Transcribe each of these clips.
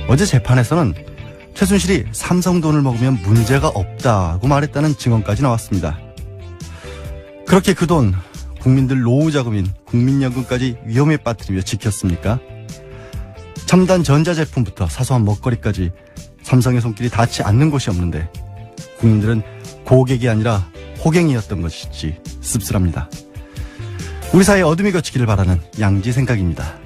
어제 재판에서는 최순실이 삼성 돈을 먹으면 문제가 없다고 말했다는 증언까지 나왔습니다. 그렇게 그 돈 국민들 노후 자금인 국민연금까지 위험에 빠뜨리며 지켰습니까? 첨단 전자제품부터 사소한 먹거리까지 삼성의 손길이 닿지 않는 곳이 없는데 국민들은 고객이 아니라 호갱이었던 것이지 씁쓸합니다. 우리 사회에 어둠이 걷히기를 바라는 양지 생각입니다.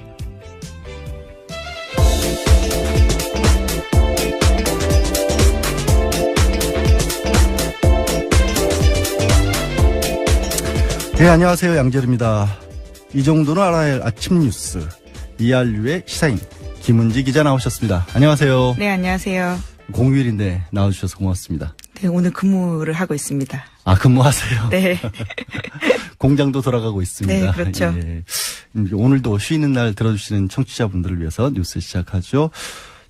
네, 안녕하세요. 양재르입니다. 이 정도는 알아야 할 아침 뉴스 이알류의 시사인 김은지 기자 나오셨습니다. 안녕하세요. 네, 안녕하세요. 공휴일인데 나와주셔서 고맙습니다. 네, 오늘 근무를 하고 있습니다. 아, 근무하세요? 네. 공장도 돌아가고 있습니다. 네, 그렇죠. 예. 오늘도 쉬는 날 들어주시는 청취자분들을 위해서 뉴스 시작하죠.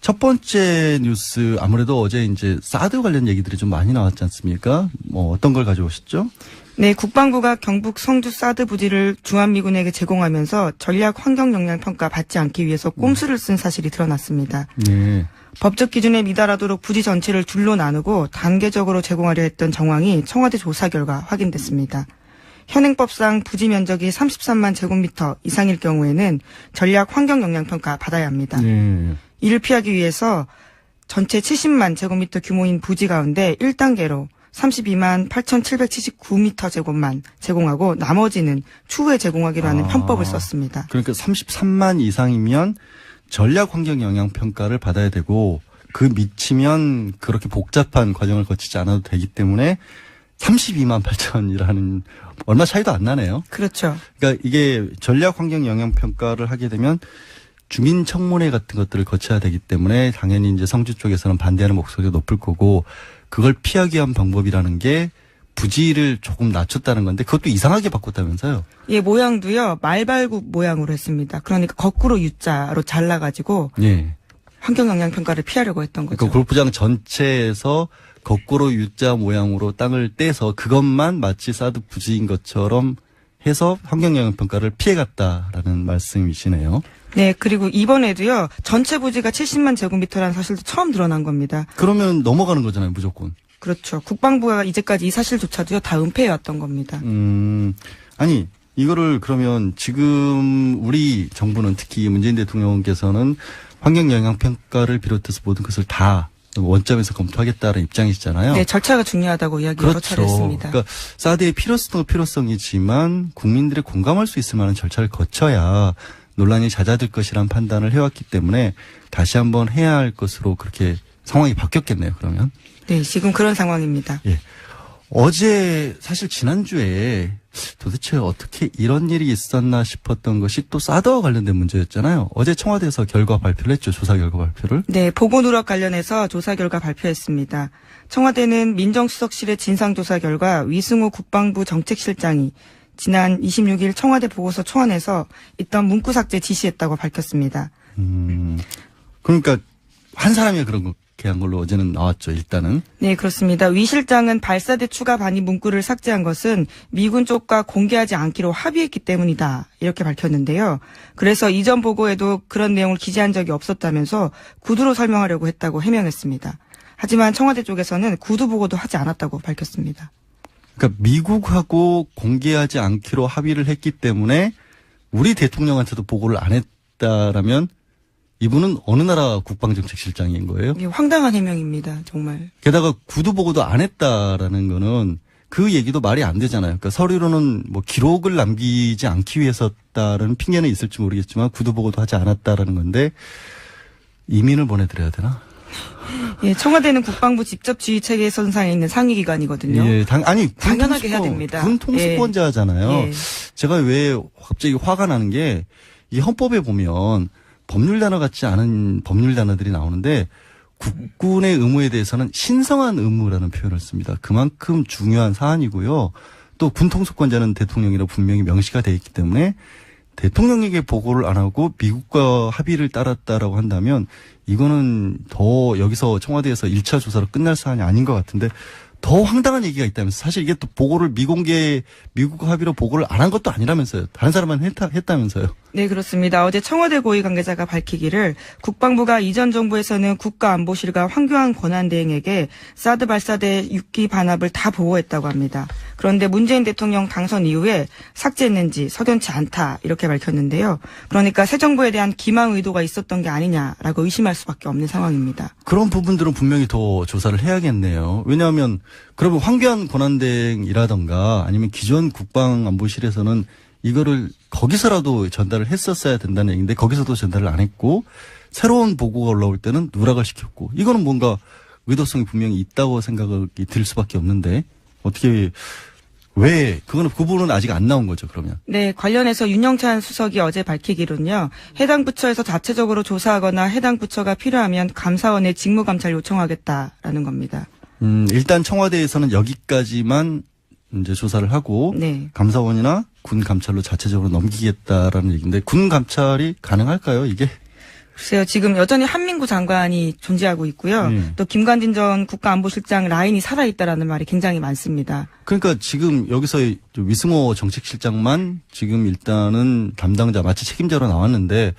첫 번째 뉴스, 아무래도 어제 이제 사드 관련 얘기들이 좀 많이 나왔지 않습니까? 어떤 걸 가져오셨죠? 네, 국방부가 경북 성주 사드 부지를 주한미군에게 제공하면서 전략 환경 영향 평가 받지 않기 위해서 꼼수를 쓴 사실이 드러났습니다. 네. 법적 기준에 미달하도록 부지 전체를 둘로 나누고 단계적으로 제공하려 했던 정황이 청와대 조사 결과 확인됐습니다. 현행법상 부지 면적이 33만 제곱미터 이상일 경우에는 전략 환경 영향 평가 받아야 합니다. 네. 이를 피하기 위해서 전체 70만 제곱미터 규모인 부지 가운데 1단계로 32만 8,779m 제곱만 제공하고 나머지는 추후에 제공하기로 하는 편법을 썼습니다. 그러니까 33만 이상이면 전략 환경 영향 평가를 받아야 되고 그 미치면 그렇게 복잡한 과정을 거치지 않아도 되기 때문에 32만 8천이라는 얼마 차이도 안 나네요. 그렇죠. 그러니까 이게 전략 환경 영향 평가를 하게 되면 주민 청문회 같은 것들을 거쳐야 되기 때문에 당연히 이제 성주 쪽에서는 반대하는 목소리가 높을 거고 그걸 피하기 위한 방법이라는 게 부지를 조금 낮췄다는 건데 그것도 이상하게 바꿨다면서요? 예, 모양도요. 말발굽 모양으로 했습니다. 그러니까 거꾸로 U자로 잘라가지고 예. 환경 영향 평가를 피하려고 했던 거죠. 그러니까 골프장 전체에서 거꾸로 U자 모양으로 땅을 떼서 그것만 마치 사드 부지인 것처럼 해서 환경 영향 평가를 피해갔다라는 말씀이시네요. 네, 그리고 이번에도요. 전체 부지가 70만 제곱미터라는 사실도 처음 드러난 겁니다. 그러면 넘어가는 거잖아요, 무조건. 그렇죠. 국방부가 이제까지 이 사실조차도요. 다 은폐해왔던 겁니다. 아니 이거를 그러면 지금 우리 정부는 특히 문재인 대통령께서는 환경 영향 평가를 비롯해서 모든 것을 다 원점에서 검토하겠다는 입장이시잖아요. 네, 절차가 중요하다고 이야기 여러 차례 했습니다. 그러니까 사드의 필요성이지만 국민들이 공감할 수 있을 만한 절차를 거쳐야 논란이 잦아들 것이란 판단을 해왔기 때문에 다시 한번 해야 할 것으로 그렇게 상황이 바뀌었겠네요. 그러면. 네, 지금 그런 상황입니다. 예. 어제 사실 지난주에 도대체 어떻게 이런 일이 있었나 싶었던 것이 또 사드와 관련된 문제였잖아요. 어제 청와대에서 결과 발표를 했죠. 조사 결과 발표를. 네, 보고 누락 관련해서 조사 결과 발표했습니다. 청와대는 민정수석실의 진상조사 결과 위승우 국방부 정책실장이 지난 26일 청와대 보고서 초안에서 있던 문구 삭제 지시했다고 밝혔습니다. 그러니까 한 사람이 그렇게 한 걸로 어제는 나왔죠. 일단은. 네, 그렇습니다. 위 실장은 발사대 추가 반입 문구를 삭제한 것은 미군 쪽과 공개하지 않기로 합의했기 때문이다. 이렇게 밝혔는데요. 그래서 이전 보고에도 그런 내용을 기재한 적이 없었다면서 구두로 설명하려고 했다고 해명했습니다. 하지만 청와대 쪽에서는 구두 보고도 하지 않았다고 밝혔습니다. 그러니까 미국하고 공개하지 않기로 합의를 했기 때문에 우리 대통령한테도 보고를 안 했다라면 이분은 어느 나라 국방정책실장인 거예요? 이게 황당한 해명입니다. 정말. 게다가 구두 보고도 안 했다라는 거는 그 얘기도 말이 안 되잖아요. 그러니까 서류로는 뭐 기록을 남기지 않기 위해서다라는 핑계는 있을지 모르겠지만 구두 보고도 하지 않았다라는 건데 이민을 보내드려야 되나? 예, 청와대는 국방부 직접 지휘 체계 선상에 있는 상위 기관이거든요. 예, 당연하게 해야 됩니다. 군 통수권자잖아요. 예. 제가 왜 갑자기 화가 나는 게 이 헌법에 보면 법률 단어 같지 않은 법률 단어들이 나오는데 국군의 의무에 대해서는 신성한 의무라는 표현을 씁니다. 그만큼 중요한 사안이고요. 또 군 통수권자는 대통령이라고 분명히 명시가 되어 있기 때문에 대통령에게 보고를 안 하고 미국과 합의를 따랐다라고 한다면 이거는 더 여기서 청와대에서 1차 조사로 끝날 사안이 아닌 것 같은데 더 황당한 얘기가 있다면서 사실 이게 또 보고를 미국과 합의로 보고를 안 한 것도 아니라면서요. 다른 사람만 했다면서요. 네, 그렇습니다. 어제 청와대 고위 관계자가 밝히기를 국방부가 이전 정부에서는 국가안보실과 황교안 권한대행에게 사드 발사대 6기 반합을 다 보고했다고 합니다. 그런데 문재인 대통령 당선 이후에 삭제했는지 석연치 않다 이렇게 밝혔는데요. 그러니까 새 정부에 대한 기망 의도가 있었던 게 아니냐라고 의심할 수밖에 없는 상황입니다. 그런 부분들은 분명히 더 조사를 해야겠네요. 왜냐하면 그러면 황교안 권한대행이라던가 아니면 기존 국방안보실에서는 이거를 거기서라도 전달을 했었어야 된다는 얘기인데 거기서도 전달을 안 했고 새로운 보고가 올라올 때는 누락을 시켰고 이거는 뭔가 의도성이 분명히 있다고 생각이 들 수밖에 없는데 어떻게 왜 그 부분은 아직 안 나온 거죠 그러면? 네, 관련해서 윤영찬 수석이 어제 밝히기로는요. 해당 부처에서 자체적으로 조사하거나 해당 부처가 필요하면 감사원에 직무감찰 요청하겠다라는 겁니다. 일단 청와대에서는 여기까지만 이제 조사를 하고 네. 감사원이나 군 감찰로 자체적으로 넘기겠다라는 얘기인데 군 감찰이 가능할까요 이게? 글쎄요, 지금 여전히 한민구 장관이 존재하고 있고요. 또 김관진 전 국가안보실장 라인이 살아있다라는 말이 굉장히 많습니다. 그러니까 지금 여기서 위승호 정책실장만 지금 일단은 담당자 마치 책임자로 나왔는데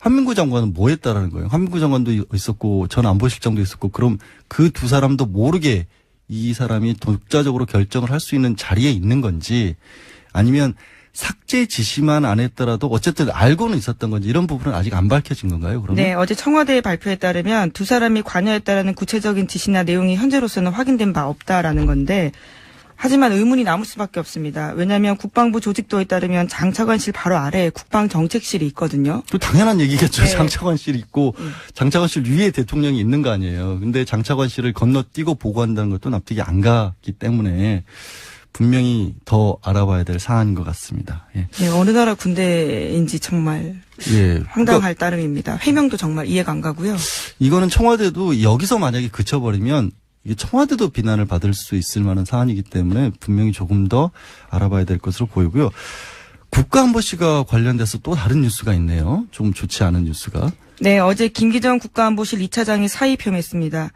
한민구 장관은 뭐 했다라는 거예요. 한민구 장관도 있었고 전 안보실장도 있었고 그럼 그 두 사람도 모르게 이 사람이 독자적으로 결정을 할 수 있는 자리에 있는 건지 아니면 삭제 지시만 안 했더라도 어쨌든 알고는 있었던 건지 이런 부분은 아직 안 밝혀진 건가요? 그러면? 네, 어제 청와대의 발표에 따르면 두 사람이 관여했다라는 구체적인 지시나 내용이 현재로서는 확인된 바 없다라는 건데 하지만 의문이 남을 수밖에 없습니다. 왜냐하면 국방부 조직도에 따르면 장차관실 바로 아래에 국방정책실이 있거든요. 또 당연한 얘기겠죠. 네. 장차관실이 있고 장차관실 위에 대통령이 있는 거 아니에요. 근데 장차관실을 건너뛰고 보고한다는 것도 납득이 안 가기 때문에 분명히 더 알아봐야 될 사안인 것 같습니다. 예. 네, 어느 나라 군대인지 정말 예. 황당할 따름입니다. 해명도 정말 이해가 안 가고요. 이거는 청와대도 여기서 만약에 그쳐버리면 이게 청와대도 비난을 받을 수 있을 만한 사안이기 때문에 분명히 조금 더 알아봐야 될 것으로 보이고요. 국가안보실과 관련돼서 또 다른 뉴스가 있네요. 좀 좋지 않은 뉴스가. 네, 어제 김기정 국가안보실 2차장이 사의 표명했습니다.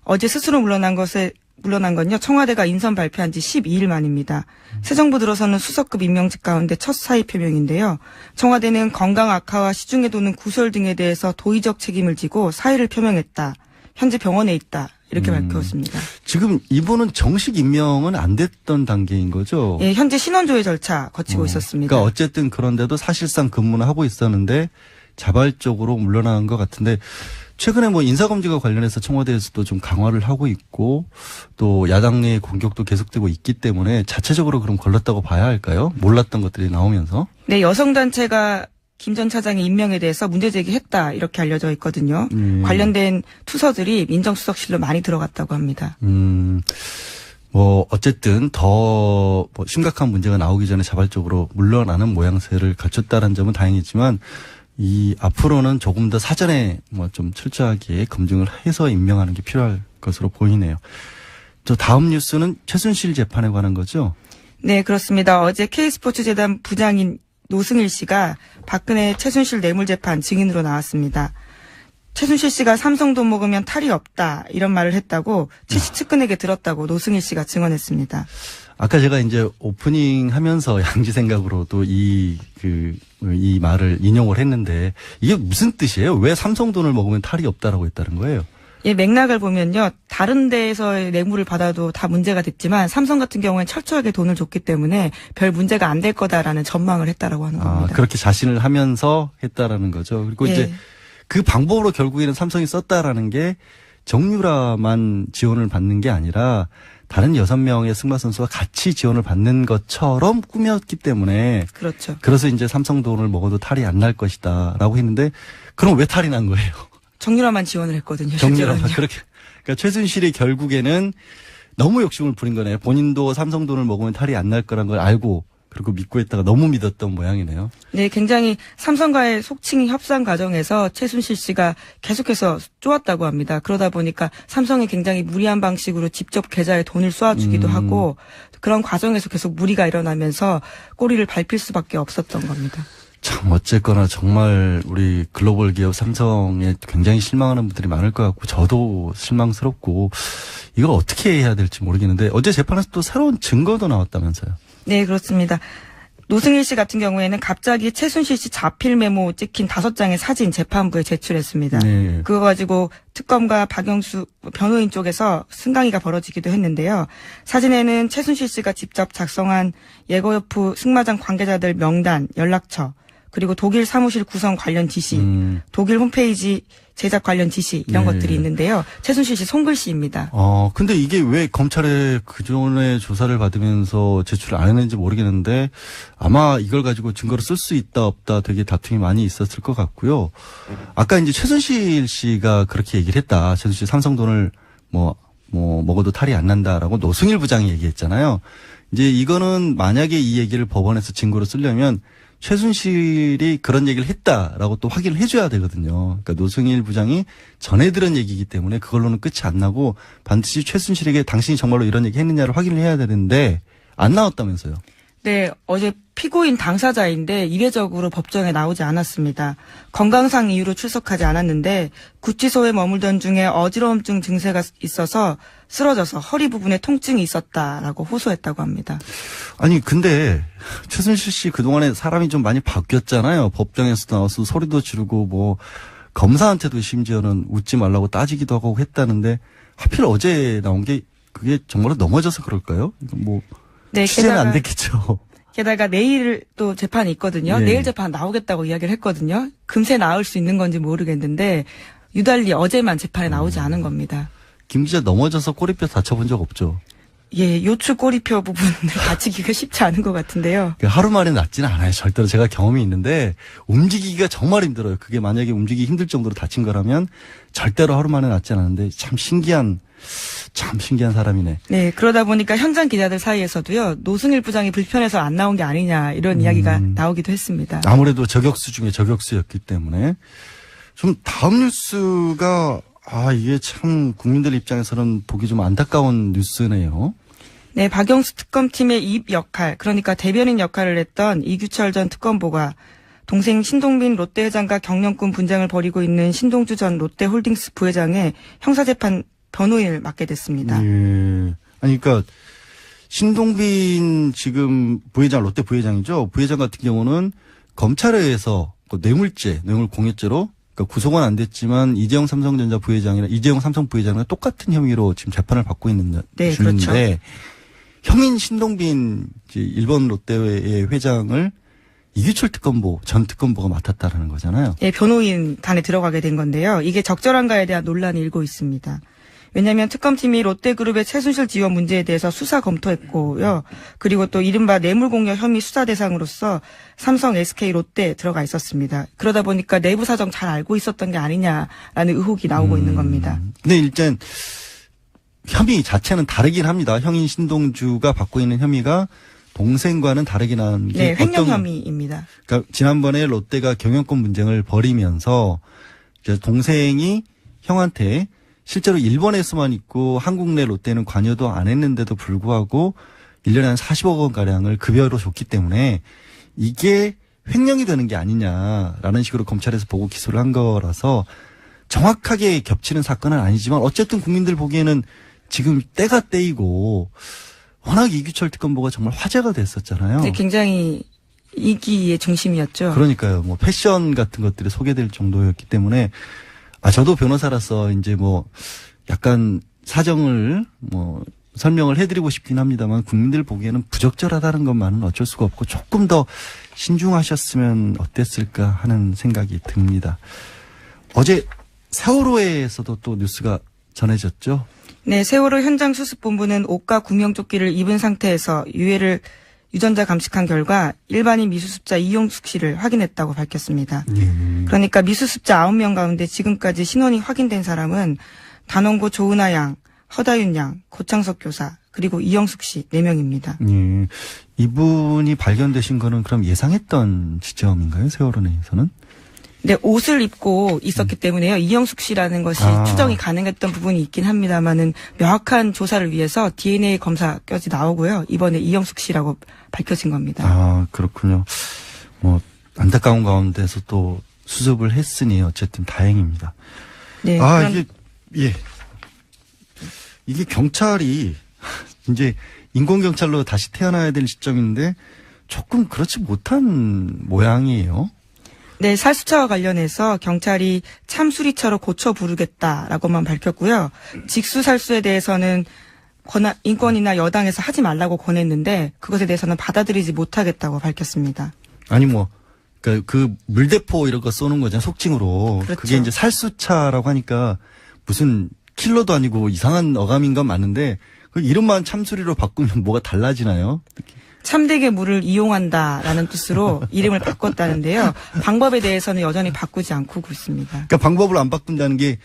어제 스스로 물러난 건요, 청와대가 인선 발표한 지 12일 만입니다. 새 정부 들어서는 수석급 임명직 가운데 첫 사의 표명인데요. 청와대는 건강 악화와 시중에 도는 구설 등에 대해서 도의적 책임을 지고 사의를 표명했다. 현재 병원에 있다. 이렇게 밝혔습니다. 지금 이분은 정식 임명은 안 됐던 단계인 거죠? 예, 현재 신원조회 절차 거치고 있었습니다. 그러니까 어쨌든 그런데도 사실상 근무는 하고 있었는데 자발적으로 물러나는 것 같은데 최근에 뭐 인사검증과 관련해서 청와대에서도 좀 강화를 하고 있고 또 야당의 공격도 계속되고 있기 때문에 자체적으로 그럼 걸렀다고 봐야 할까요? 몰랐던 것들이 나오면서. 네, 여성단체가 김 전 차장의 임명에 대해서 문제 제기했다 이렇게 알려져 있거든요. 관련된 투서들이 민정수석실로 많이 들어갔다고 합니다. 뭐 어쨌든 더 뭐 심각한 문제가 나오기 전에 자발적으로 물러나는 모양새를 갖췄다는 점은 다행이지만 이 앞으로는 조금 더 사전에 뭐 좀 철저하게 검증을 해서 임명하는 게 필요할 것으로 보이네요. 저 다음 뉴스는 최순실 재판에 관한 거죠? 네, 그렇습니다. 어제 K스포츠재단 부장인 노승일 씨가 박근혜 최순실 뇌물재판 증인으로 나왔습니다. 최순실 씨가 삼성 돈 먹으면 탈이 없다 이런 말을 했다고 최 씨 측근에게 들었다고 노승일 씨가 증언했습니다. 아까 제가 이제 오프닝 하면서 양지 생각으로도 이 말을 인용을 했는데 이게 무슨 뜻이에요? 왜 삼성 돈을 먹으면 탈이 없다라고 했다는 거예요? 예, 맥락을 보면요. 다른 데에서의 뇌물을 받아도 다 문제가 됐지만 삼성 같은 경우엔 철저하게 돈을 줬기 때문에 별 문제가 안 될 거다라는 전망을 했다라고 하는 겁니다. 그렇게 자신을 하면서 했다라는 거죠. 그리고 예. 이제 그 방법으로 결국에는 삼성이 썼다라는 게 정유라만 지원을 받는 게 아니라 다른 6명의 승마 선수가 같이 지원을 받는 것처럼 꾸몄기 때문에 그렇죠. 그래서 이제 삼성 돈을 먹어도 탈이 안 날 것이다라고 했는데 그럼 왜 탈이 난 거예요? 정유라만 지원을 했거든요. 정유라만 실제로는요. 그렇게. 그러니까 최순실이 결국에는 너무 욕심을 부린 거네요. 본인도 삼성 돈을 먹으면 탈이 안 날 거란 걸 알고 그리고 믿고 했다가 너무 믿었던 모양이네요. 네, 굉장히 삼성과의 속칭 협상 과정에서 최순실 씨가 계속해서 쪼았다고 합니다. 그러다 보니까 삼성이 굉장히 무리한 방식으로 직접 계좌에 돈을 쏘아주기도 하고 그런 과정에서 계속 무리가 일어나면서 꼬리를 밟힐 수밖에 없었던 겁니다. 참 어쨌거나 정말 우리 글로벌 기업 삼성에 굉장히 실망하는 분들이 많을 것 같고 저도 실망스럽고 이걸 어떻게 해야 될지 모르겠는데 어제 재판에서 또 새로운 증거도 나왔다면서요. 네, 그렇습니다. 노승일 씨 같은 경우에는 갑자기 최순실 씨 자필 메모 찍힌 5장의 사진 재판부에 제출했습니다. 네. 그거 가지고 특검과 박영수 변호인 쪽에서 승강이가 벌어지기도 했는데요. 사진에는 최순실 씨가 직접 작성한 예고여프 승마장 관계자들 명단, 연락처, 그리고 독일 사무실 구성 관련 지시, 독일 홈페이지 제작 관련 지시 이런 네. 것들이 있는데요. 최순실 씨 손글씨입니다. 근데 이게 왜 검찰에 그전에 조사를 받으면서 제출을 안 했는지 모르겠는데 아마 이걸 가지고 증거로 쓸 수 있다 없다 되게 다툼이 많이 있었을 것 같고요. 아까 이제 최순실 씨가 그렇게 얘기를 했다. 최순실 삼성 돈을 먹어도 탈이 안 난다라고 노승일 부장이 얘기했잖아요. 이제 이거는 만약에 이 얘기를 법원에서 증거로 쓰려면 최순실이 그런 얘기를 했다라고 또 확인을 해줘야 되거든요. 그러니까 노승일 부장이 전해 들은 얘기이기 때문에 그걸로는 끝이 안 나고 반드시 최순실에게 당신이 정말로 이런 얘기 했느냐를 확인을 해야 되는데 안 나왔다면서요. 네, 어제 피고인 당사자인데 이례적으로 법정에 나오지 않았습니다. 건강상 이유로 출석하지 않았는데 구치소에 머물던 중에 어지러움증 증세가 있어서 쓰러져서 허리 부분에 통증이 있었다라고 호소했다고 합니다. 아니 근데 최순실 씨 그동안에 사람이 좀 많이 바뀌었잖아요. 법정에서 나와서 소리도 지르고 뭐 검사한테도 심지어는 웃지 말라고 따지기도 하고 했다는데 하필 어제 나온 게 그게 정말로 넘어져서 그럴까요? 뭐 네, 취재는 안 됐겠죠. 게다가 내일 또 재판이 있거든요. 예. 내일 재판 나오겠다고 이야기를 했거든요. 금세 나올 수 있는 건지 모르겠는데 유달리 어제만 재판에 나오지 않은 겁니다. 김 기자 넘어져서 꼬리뼈 다쳐본 적 없죠? 예, 요추 꼬리표 부분을 다치기가 쉽지 않은 것 같은데요. 하루 만에 낫지는 않아요. 절대로 제가 경험이 있는데 움직이기가 정말 힘들어요. 그게 만약에 움직이기 힘들 정도로 다친 거라면 절대로 하루 만에 낫지 않았는데 참 신기한 사람이네. 네, 그러다 보니까 현장 기자들 사이에서도요, 노승일 부장이 불편해서 안 나온 게 아니냐, 이런 이야기가 나오기도 했습니다. 아무래도 저격수 중에 저격수였기 때문에. 좀 다음 뉴스가, 이게 참 국민들 입장에서는 보기 좀 안타까운 뉴스네요. 네, 박영수 특검팀의 입 역할, 그러니까 대변인 역할을 했던 이규철 전 특검보가 동생 신동빈 롯데회장과 경영권 분쟁을 벌이고 있는 신동주 전 롯데홀딩스 부회장의 형사재판 변호인을 맡게 됐습니다. 예. 아니, 그러니까 신동빈 지금 부회장, 롯데 부회장이죠. 부회장 같은 경우는 검찰에 의해서 그 뇌물 공여죄로 그러니까 구속은 안 됐지만 이재용 삼성전자 부회장이나 이재용 삼성 부회장이랑 똑같은 혐의로 지금 재판을 받고 있는 네, 중인데 그렇죠. 형인 신동빈 일본 롯데의 회장을 이규철 전 특검보가 맡았다라는 거잖아요. 예, 변호인단에 들어가게 된 건데요. 이게 적절한가에 대한 논란이 일고 있습니다. 왜냐하면 특검팀이 롯데그룹의 최순실 지원 문제에 대해서 수사 검토했고요. 그리고 또 이른바 뇌물공여 혐의 수사 대상으로서 삼성, SK, 롯데에 들어가 있었습니다. 그러다 보니까 내부 사정 잘 알고 있었던 게 아니냐라는 의혹이 나오고 있는 겁니다. 근데 일단 혐의 자체는 다르긴 합니다. 형인 신동주가 받고 있는 혐의가 동생과는 다르긴 한 게 네, 횡령 혐의입니다. 그러니까 지난번에 롯데가 경영권 분쟁을 벌이면서 이제 동생이 형한테 실제로 일본에서만 있고 한국 내 롯데는 관여도 안 했는데도 불구하고 1년에 한 40억 원 가량을 급여로 줬기 때문에 이게 횡령이 되는 게 아니냐라는 식으로 검찰에서 보고 기소를 한 거라서 정확하게 겹치는 사건은 아니지만 어쨌든 국민들 보기에는 지금 때가 때이고 워낙 이규철 특검보가 정말 화제가 됐었잖아요. 네, 굉장히 인기의 중심이었죠. 그러니까요. 뭐 패션 같은 것들이 소개될 정도였기 때문에 저도 변호사라서 이제 뭐 약간 사정을 설명을 해드리고 싶긴 합니다만 국민들 보기에는 부적절하다는 것만은 어쩔 수가 없고 조금 더 신중하셨으면 어땠을까 하는 생각이 듭니다. 어제 세월호에서도 또 뉴스가 전해졌죠. 네, 세월호 현장 수습본부는 옷과 구명조끼를 입은 상태에서 유전자 감식한 결과 일반인 미수습자 이용숙 씨를 확인했다고 밝혔습니다. 그러니까 미수습자 9명 가운데 지금까지 신원이 확인된 사람은 단원고 조은하 양, 허다윤 양, 고창석 교사, 그리고 이영숙 씨 4명입니다. 예. 이분이 발견되신 거는 그럼 예상했던 지점인가요? 세월호 내에서는? 네, 옷을 입고 있었기 때문에요. 이영숙 씨라는 것이 추정이 가능했던 부분이 있긴 합니다만은 명확한 조사를 위해서 DNA 검사까지 나오고요. 이번에 이영숙 씨라고 밝혀진 겁니다. 그렇군요. 안타까운 가운데서 또 수습을 했으니 어쨌든 다행입니다. 네. 이게 경찰이 이제 인권경찰로 다시 태어나야 될 시점인데 조금 그렇지 못한 모양이에요. 네, 살수차와 관련해서 경찰이 참수리차로 고쳐 부르겠다라고만 밝혔고요. 직수살수에 대해서는 인권이나 여당에서 하지 말라고 권했는데 그것에 대해서는 받아들이지 못하겠다고 밝혔습니다. 아니 그러니까 그 물대포 이런 거 쏘는 거잖아요. 속칭으로. 그렇죠. 그게 이제 살수차라고 하니까 무슨 킬러도 아니고 이상한 어감인 건 맞는데 그 이름만 참수리로 바꾸면 뭐가 달라지나요? 참되게 물을 이용한다라는 뜻으로 이름을 바꿨다는데요. 방법에 대해서는 여전히 바꾸지 않고 있습니다. 그러니까 방법을 안 바꾼다는 게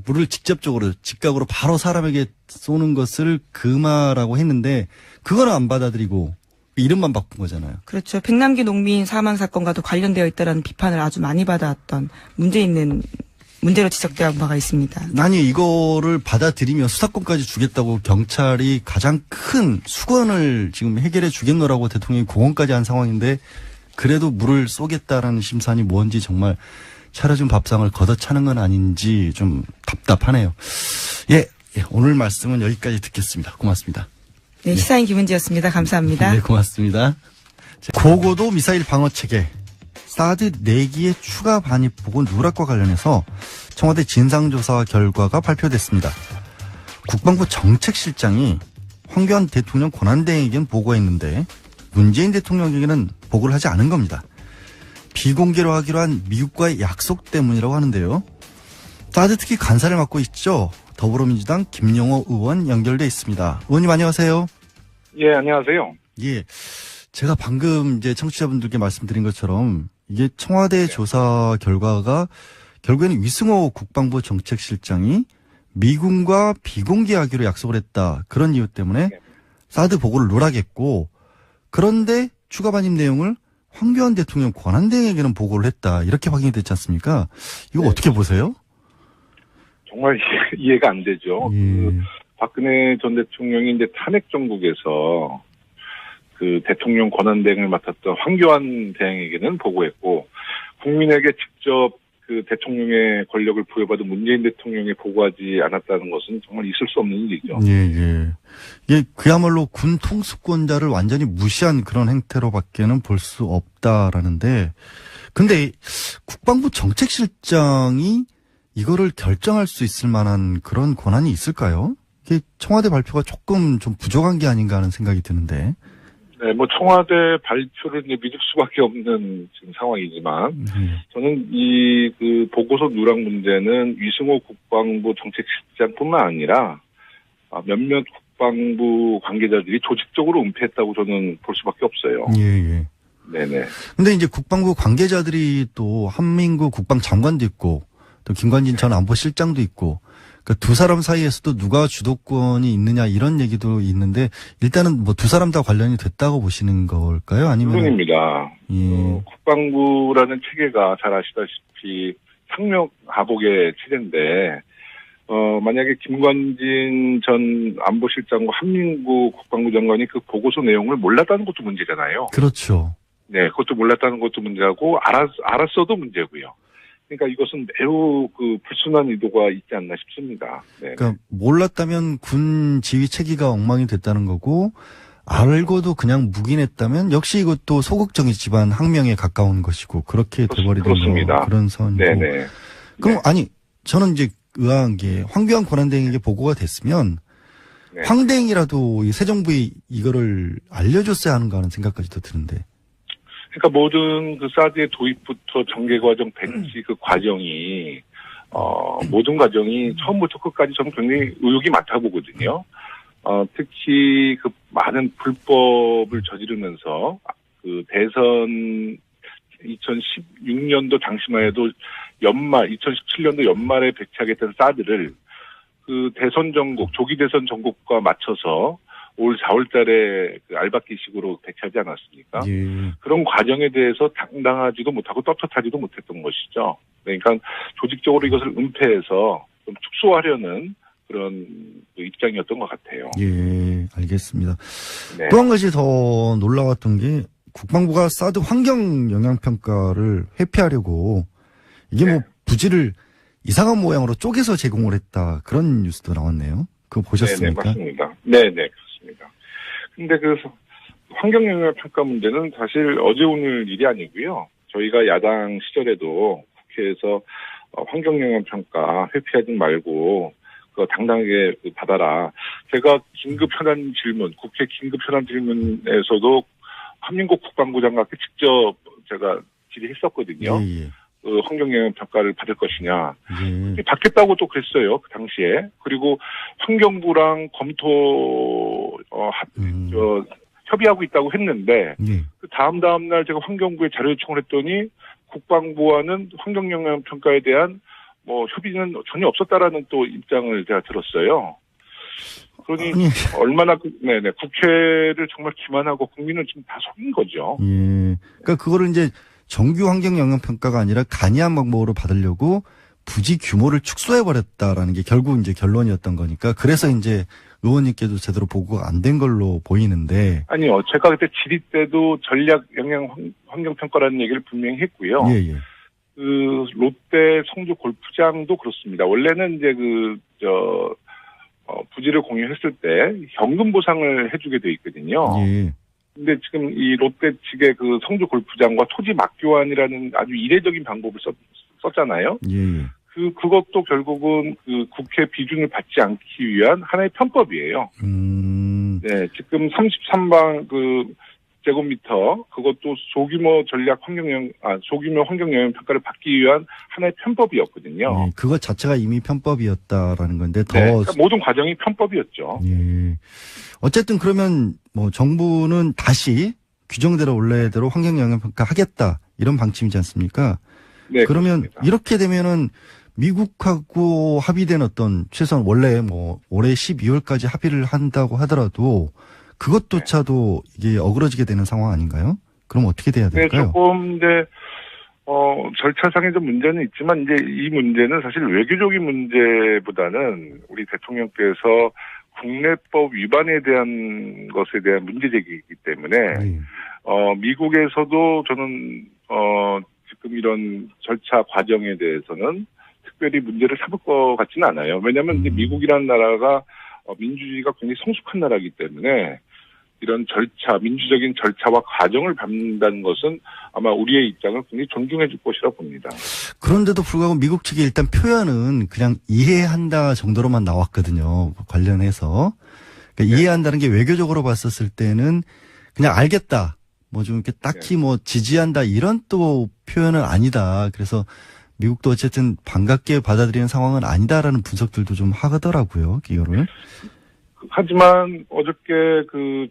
물을 직접적으로 직각으로 바로 사람에게 쏘는 것을 금하라고 했는데 그거는 안 받아들이고 이름만 바꾼 거잖아요. 그렇죠. 백남기 농민 사망 사건과도 관련되어 있다라는 비판을 아주 많이 받아왔던 문제로 지적된 바가 있습니다. 아니 이거를 받아들이면 수사권까지 주겠다고 경찰이 가장 큰 수건을 지금 해결해 주겠노라고 대통령이 공언까지 한 상황인데 그래도 물을 쏘겠다라는 심산이 뭔지 정말 차려준 밥상을 걷어차는 건 아닌지 좀 답답하네요. 예, 오늘 말씀은 여기까지 듣겠습니다. 고맙습니다. 네, 시사인 김은지였습니다. 감사합니다. 네, 고맙습니다. 고고도 미사일 방어 체계 사드 4기의 추가 반입 보고 누락과 관련해서 청와대 진상조사 결과가 발표됐습니다. 국방부 정책실장이 황교안 대통령 권한대행에게는 보고했는데 문재인 대통령에게는 보고를 하지 않은 겁니다. 비공개로 하기로 한 미국과의 약속 때문이라고 하는데요. 사드 특히 간사를 맡고 있죠. 더불어민주당 김영호 의원 연결돼 있습니다. 의원님 안녕하세요. 예, 안녕하세요. 예. 제가 방금 이제 청취자분들께 말씀드린 것처럼 이게 청와대 조사 결과가 결국에는 위승호 국방부 정책실장이 미군과 비공개하기로 약속을 했다. 그런 이유 때문에 사드 보고를 누락했고 그런데 추가 반입 내용을 황교안 대통령 권한대행에게는 보고를 했다. 이렇게 확인이 됐지 않습니까? 이거 어떻게 보세요? 정말 이해가 안 되죠. 박근혜 전 대통령이 이제 탄핵 정국에서 그 대통령 권한대행을 맡았던 황교안 대행에게는 보고했고 국민에게 직접 그 대통령의 권력을 부여받은 문재인 대통령에 보고하지 않았다는 것은 정말 있을 수 없는 일이죠. 예. 이게 그야말로 군 통수권자를 완전히 무시한 그런 행태로밖에는 볼 수 없다라는데, 근데 국방부 정책실장이 이거를 결정할 수 있을 만한 그런 권한이 있을까요? 이게 청와대 발표가 조금 좀 부족한 게 아닌가 하는 생각이 드는데. 네, 청와대 발표를 이제 믿을 수밖에 없는 지금 상황이지만, 저는 그 보고서 누락 문제는 위승호 국방부 정책실장뿐만 아니라, 몇몇 국방부 관계자들이 조직적으로 은폐했다고 저는 볼 수밖에 없어요. 예. 네네. 근데 이제 국방부 관계자들이 또 한민구 국방장관도 있고, 또 김관진 전 안보실장도 있고, 그러니까 두 사람 사이에서도 누가 주도권이 있느냐 이런 얘기도 있는데 일단은 두 사람 다 관련이 됐다고 보시는 걸까요? 아니면 물론입니다. 예. 국방부라는 체계가 잘 아시다시피 상명하복의 체제인데 만약에 김관진 전 안보실장과 한민구 국방부 장관이 그 보고서 내용을 몰랐다는 것도 문제잖아요. 그렇죠. 네, 그것도 몰랐다는 것도 문제고 알았어도 문제고요. 그러니까 이것은 매우 그 불순한 의도가 있지 않나 싶습니다. 네. 그러니까 몰랐다면 군 지휘 체계가 엉망이 됐다는 거고 알고도 그냥 묵인했다면 역시 이것도 소극적인 집안 항명에 가까운 것이고 그렇게 돼버리는 그런 선이고. 네네. 그럼 아니 저는 이제 의아한 게 황교안 권한대행에게 보고가 됐으면 황대행이라도 새 정부에 이거를 알려줬어야 하는가 하는 생각까지도 드는데. 그러니까 모든 그 사드의 도입부터 전개 과정, 배치 그 과정이 모든 과정이 처음부터 끝까지 저는 굉장히 의혹이 많다고 보거든요. 특히 그 많은 불법을 저지르면서 그 대선 2016년도 당시만 해도 2017년도 연말에 배치하겠다는 사드를 그 대선 전국, 조기 대선 전국과 맞춰서 올 4월 달에 그 알박기식으로 배치하지 않았습니까? 예. 그런 과정에 대해서 당당하지도 못하고 떳떳하지도 못했던 것이죠. 그러니까 조직적으로 이것을 은폐해서 좀 축소하려는 그런 입장이었던 것 같아요. 예, 알겠습니다. 네. 또 한 가지 더 놀라웠던 게 국방부가 사드 환경 영향 평가를 회피하려고 이게 뭐 부지를 이상한 모양으로 쪼개서 제공을 했다. 그런 뉴스도 나왔네요. 그거 보셨습니까? 네, 맞습니다. 네, 그렇습니다. 근데 그 환경 영향 평가 문제는 사실 어제 오늘 일이 아니고요. 저희가 야당 시절에도 국회에서 환경 영향 평가 회피하지 말고 그거 당당하게 받아라. 제가 긴급 현안 질문, 국회 긴급 현안 질문에서도 한민국 국방부 장관께 직접 제가 질의했었거든요. 예. 그 환경 영향 평가를 받을 것이냐. 예. 받겠다고 또 그랬어요. 그 당시에. 그리고 환경부랑 협의하고 있다고 했는데 예. 그 다음 날 제가 환경부에 자료 요청을 했더니 국방부와는 환경 영향 평가에 대한 뭐 협의는 전혀 없었다라는 또 입장을 제가 들었어요. 그러니 아니. 얼마나 국회를 정말 기만하고 국민을 지금 다 속인 거죠. 예. 그러니까 그거를 이제 정규 환경 영향 평가가 아니라 간이한 방법으로 받으려고 부지 규모를 축소해 버렸다라는 게 결국 이제 결론이었던 거니까 그래서 이제 의원님께도 제대로 보고가 안 된 걸로 보이는데. 아니요. 제가 그때 질의 때도 전략 영향 환경 평가라는 얘기를 분명히 했고요. 예. 그 롯데 성주 골프장도 그렇습니다. 원래는 이제 부지를 공유했을 때 현금 보상을 해주게 돼 있거든요. 예. 근데 지금 이 롯데 측의 그 성주 골프장과 토지 막교환이라는 아주 이례적인 방법을 썼잖아요. 예. 그것도 결국은 그 국회 비준을 받지 않기 위한 하나의 편법이에요. 네, 지금 33방 제곱미터 그것도 소규모 환경 영향 평가를 받기 위한 하나의 편법이었거든요. 예. 그것 자체가 이미 편법이었다라는 건데 더 그러니까 모든 과정이 편법이었죠. 예. 어쨌든 그러면 뭐 정부는 다시 규정대로 원래대로 환경 영향 평가 하겠다 이런 방침이지 않습니까? 네. 그러면 그렇습니다. 이렇게 되면은 미국하고 합의된 어떤 최소한 원래 뭐 올해 12월까지 합의를 한다고 하더라도 그것조차도 이게 어그러지게 되는 상황 아닌가요? 그럼 어떻게 돼야 될까요? 네, 조금 이제 절차상의 좀 문제는 있지만 이제 이 문제는 사실 외교적인 문제보다는 우리 대통령께서 국내법 위반에 대한 것에 대한 문제 제기이기 때문에 미국에서도 저는 지금 이런 절차 과정에 대해서는 특별히 문제를 삼을 것 같지는 않아요. 왜냐하면 이제 미국이라는 나라가 민주주의가 굉장히 성숙한 나라이기 때문에 이런 민주적인 절차와 과정을 밟는다는 것은 아마 우리의 입장을 굉장히 존중해 줄 것이라 봅니다. 그런데도 불구하고 미국 측이 일단 표현은 그냥 이해한다 정도로만 나왔거든요. 관련해서. 그러니까 이해한다는 게 외교적으로 봤었을 때는 그냥 알겠다. 뭐 좀 이렇게 딱히 뭐 지지한다 이런 또 표현은 아니다. 그래서 미국도 어쨌든 반갑게 받아들이는 상황은 아니다라는 분석들도 좀 하더라고요. 이거를. 하지만 어저께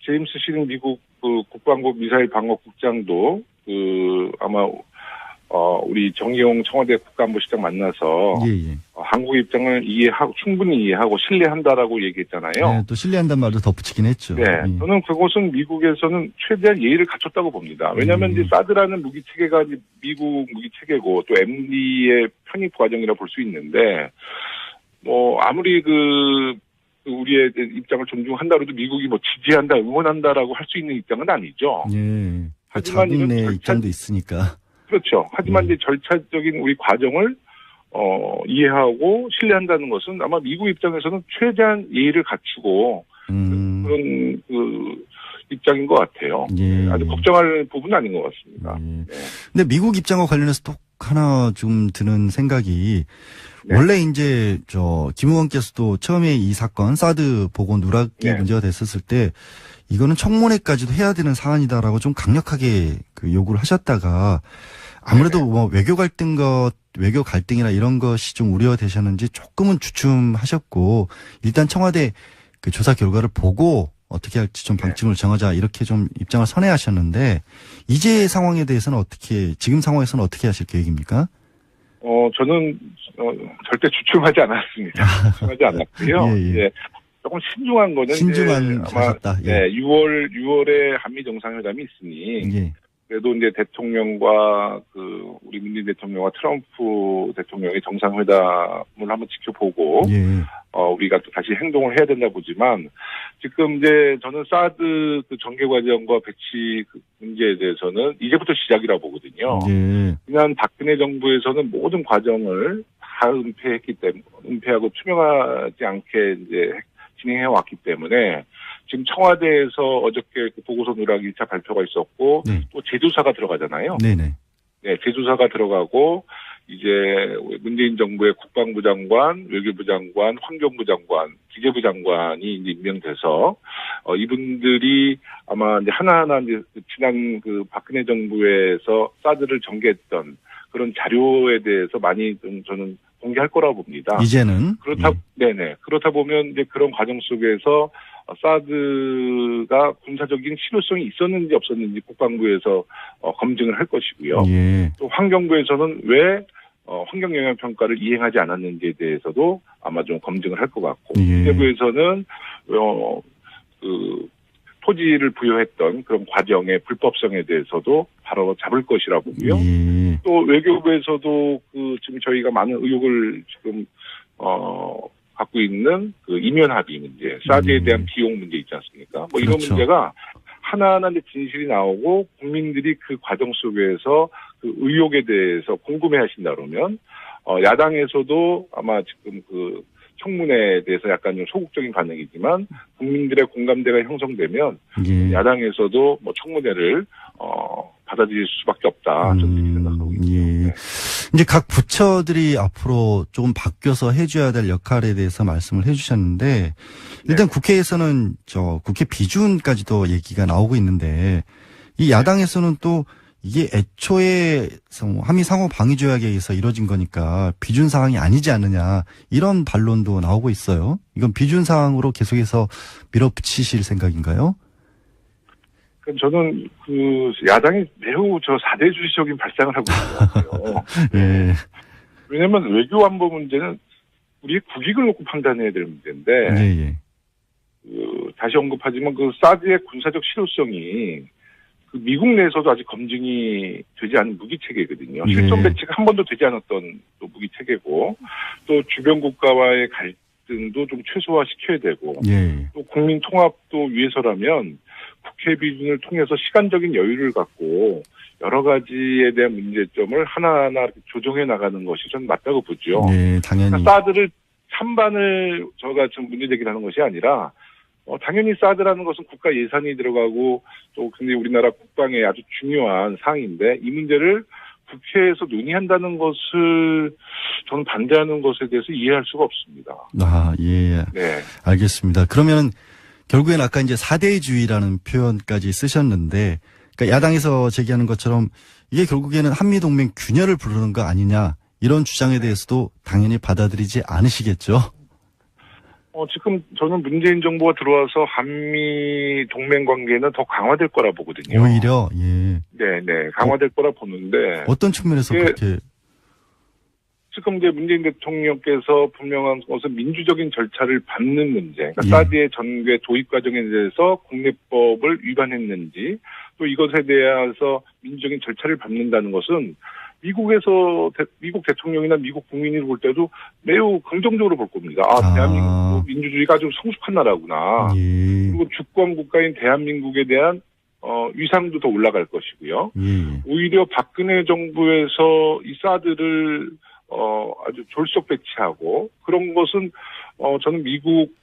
제임스 시링 미국 국방부 미사일 방어국장도 아마 우리 정의용 청와대 국가안보실장 만나서 한국 입장을 충분히 이해하고 신뢰한다라고 얘기했잖아요. 네, 또 신뢰한다는 말도 덧붙이긴 했죠. 네, 저는 그것은 미국에서는 최대한 예의를 갖췄다고 봅니다. 왜냐하면 이제 사드라는 무기 체계가 미국 무기 체계고 또 MD의 편입 과정이라 볼 수 있는데 뭐 아무리 우리의 입장을 존중한다고도 미국이 뭐 지지한다, 응원한다라고 할 수 있는 입장은 아니죠. 예. 하지만 자국 내 입장도 있으니까. 그렇죠. 하지만 이제 절차적인 우리 과정을 이해하고 신뢰한다는 것은 아마 미국 입장에서는 최대한 예의를 갖추고 그런 입장인 것 같아요. 예. 아주 걱정할 부분은 아닌 것 같습니다. 예. 네. 근데 미국 입장과 관련해서 또 하나 좀 드는 생각이 원래 이제 김 의원께서도 처음에 이 사건 사드 보고 누락이 문제가 됐었을 때 이거는 청문회까지도 해야 되는 사안이다라고 좀 강력하게 요구를 하셨다가 아무래도 뭐 외교 갈등이나 이런 것이 좀 우려되셨는지 조금은 주춤하셨고 일단 청와대 조사 결과를 보고 어떻게 할지 좀 방침을 정하자 이렇게 좀 입장을 선회하셨는데 이제 상황에 대해서는 지금 상황에서는 어떻게 하실 계획입니까? 저는 절대 주춤하지 않았습니다. 주춤하지 않았고요. 예. 조금 신중한 거는 신중한 하셨다. 예. 6월에 한미 정상회담이 있으니 그래도 이제 대통령과 우리 문재인 대통령과 트럼프 대통령의 정상회담을 한번 지켜보고 우리가 또 다시 행동을 해야 된다 보지만 지금 이제 저는 사드 그 전개 과정과 배치 그 문제에 대해서는 이제부터 시작이라 보거든요. 예. 지난 박근혜 정부에서는 모든 과정을 다 은폐하고 투명하지 않게 이제 진행해 왔기 때문에 지금 청와대에서 어저께 그 보고서 누락 1차 발표가 있었고 네. 또 제조사가 들어가잖아요. 네네. 네, 제조사가 들어가고 이제 문재인 정부의 국방부 장관, 외교부 장관, 환경부 장관, 기재부 장관이 이제 임명돼서 이분들이 아마 이제 하나하나 이제 지난 그 박근혜 정부에서 사드를 전개했던 그런 자료에 대해서 많이 좀 저는 공개할 거라고 봅니다. 이제는 네네. 그렇다 보면 이제 그런 과정 속에서 사드가 군사적인 실효성이 있었는지 없었는지 국방부에서 검증을 할 것이고요. 예. 또 환경부에서는 왜 환경영향평가를 이행하지 않았는지에 대해서도 아마 좀 검증을 할 것 같고, 예. 기재부에서는 그 토지를 부여했던 그런 과정의 불법성에 대해서도 바로 잡을 것이라 보고요. 예. 또 외교부에서도 그 지금 저희가 많은 의혹을 지금 갖고 있는 그 이면 합의 문제, 사드에 대한 비용 문제 있지 않습니까? 뭐 이런 그렇죠. 문제가 하나하나 이제 진실이 나오고 국민들이 그 과정 속에서 그 의혹에 대해서 궁금해하신다 그러면 야당에서도 아마 지금 그 청문회에 대해서 약간 좀 소극적인 반응이지만 국민들의 공감대가 형성되면 예. 야당에서도 뭐 청문회를 받아들일 수밖에 없다. 저는 이렇게 생각하고 있습니다. 예. 네. 이제 각 부처들이 앞으로 조금 바뀌어서 해줘야 될 역할에 대해서 말씀을 해주셨는데 일단 국회에서는 국회 비준까지도 얘기가 나오고 있는데 이 야당에서는 또 이게 애초에 한미 상호 방위 조약에 의해서 이루어진 거니까 비준 사항이 아니지 않느냐 이런 반론도 나오고 있어요. 이건 비준 사항으로 계속해서 밀어붙이실 생각인가요? 저는 그 야당이 매우 사대주의적인 발상을 하고 있는 것 같아요. 예. 왜냐하면 외교 안보 문제는 우리의 국익을 놓고 판단해야 될 문제인데 예. 다시 언급하지만 그 사드의 군사적 실효성이 그 미국 내에서도 아직 검증이 되지 않은 무기 체계거든요. 예. 실전 배치가 한 번도 되지 않았던 또 무기 체계고 또 주변 국가와의 갈등도 좀 최소화시켜야 되고 예. 또 국민 통합도 위해서라면 국회 비준을 통해서 시간적인 여유를 갖고 여러 가지에 대한 문제점을 하나하나 조정해 나가는 것이 전 맞다고 보죠. 예, 당연히. 그러니까 사드를 찬반을 저가 좀 문제제기를 하는 것이 아니라 당연히 사드라는 것은 국가 예산이 들어가고 또 근데 우리나라 국방에 아주 중요한 사항인데 이 문제를 국회에서 논의한다는 것을 저는 반대하는 것에 대해서 이해할 수가 없습니다. 아, 예. 네. 알겠습니다. 그러면은 결국엔 아까 이제 4대주의라는 표현까지 쓰셨는데 그러니까 야당에서 제기하는 것처럼 이게 결국에는 한미동맹 균열을 부르는 거 아니냐 이런 주장에 대해서도 당연히 받아들이지 않으시겠죠? 지금 저는 문재인 정부가 들어와서 한미 동맹 관계는 더 강화될 거라 보거든요. 오히려, 예. 네, 강화될 거라 보는데. 어떤 측면에서 그렇게. 지금 이제 문재인 대통령께서 분명한 것은 민주적인 절차를 밟는 문제, 그러니까 예. 사드의 전개 도입 과정에 대해서 국내법을 위반했는지 또 이것에 대해서 민주적인 절차를 밟는다는 것은 미국 대통령이나 미국 국민이 볼 때도 매우 긍정적으로 볼 겁니다. 대한민국도 민주주의가 아주 성숙한 나라구나. 예. 그리고 주권 국가인 대한민국에 대한 위상도 더 올라갈 것이고요. 예. 오히려 박근혜 정부에서 이 사드를 아주 졸속 배치하고 그런 것은 저는 미국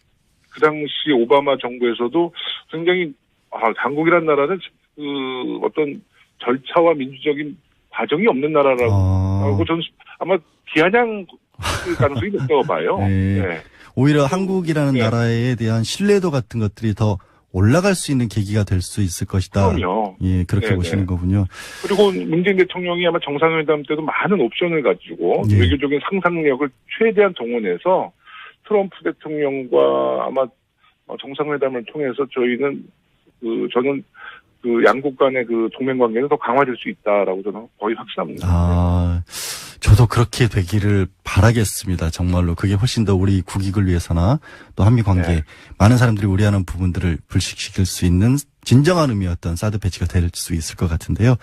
그 당시 오바마 정부에서도 굉장히 한국이라는 나라는 그 어떤 절차와 민주적인 과정이 없는 나라라고 저는 아마 비아냥 가능성이 높다고 봐요. 네. 네. 오히려 한국이라는 네. 나라에 대한 신뢰도 같은 것들이 더 올라갈 수 있는 계기가 될 수 있을 것이다. 그럼요. 예, 그렇게 네네. 보시는 거군요. 그리고 문재인 대통령이 아마 정상회담 때도 많은 옵션을 가지고 예. 외교적인 상상력을 최대한 동원해서 트럼프 대통령과 아마 정상회담을 통해서 저는 그 양국 간의 그 동맹 관계는 더 강화될 수 있다라고 저는 거의 확신합니다. 저도 그렇게 되기를 바라겠습니다. 정말로 그게 훨씬 더 우리 국익을 위해서나 또 한미 관계 네. 많은 사람들이 우려하는 부분들을 불식시킬 수 있는 진정한 의미의 어떤 사드 배치가 될 수 있을 것 같은데요.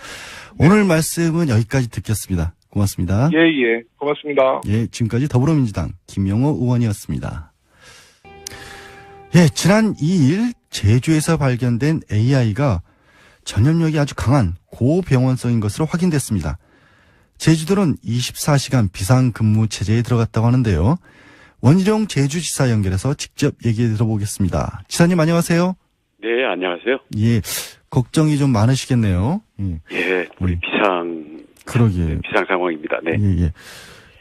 네. 오늘 말씀은 여기까지 듣겠습니다. 고맙습니다. 예, 고맙습니다. 예, 지금까지 더불어민주당 김영호 의원이었습니다. 예, 지난 2일 제주에서 발견된 AI가 전염력이 아주 강한 고병원성인 것으로 확인됐습니다. 제주도는 24시간 비상근무 체제에 들어갔다고 하는데요. 원희룡 제주지사 연결해서 직접 얘기 들어보겠습니다. 지사님 안녕하세요. 네, 안녕하세요. 예, 걱정이 좀 많으시겠네요. 예, 우리 비상 상황입니다. 네. 예.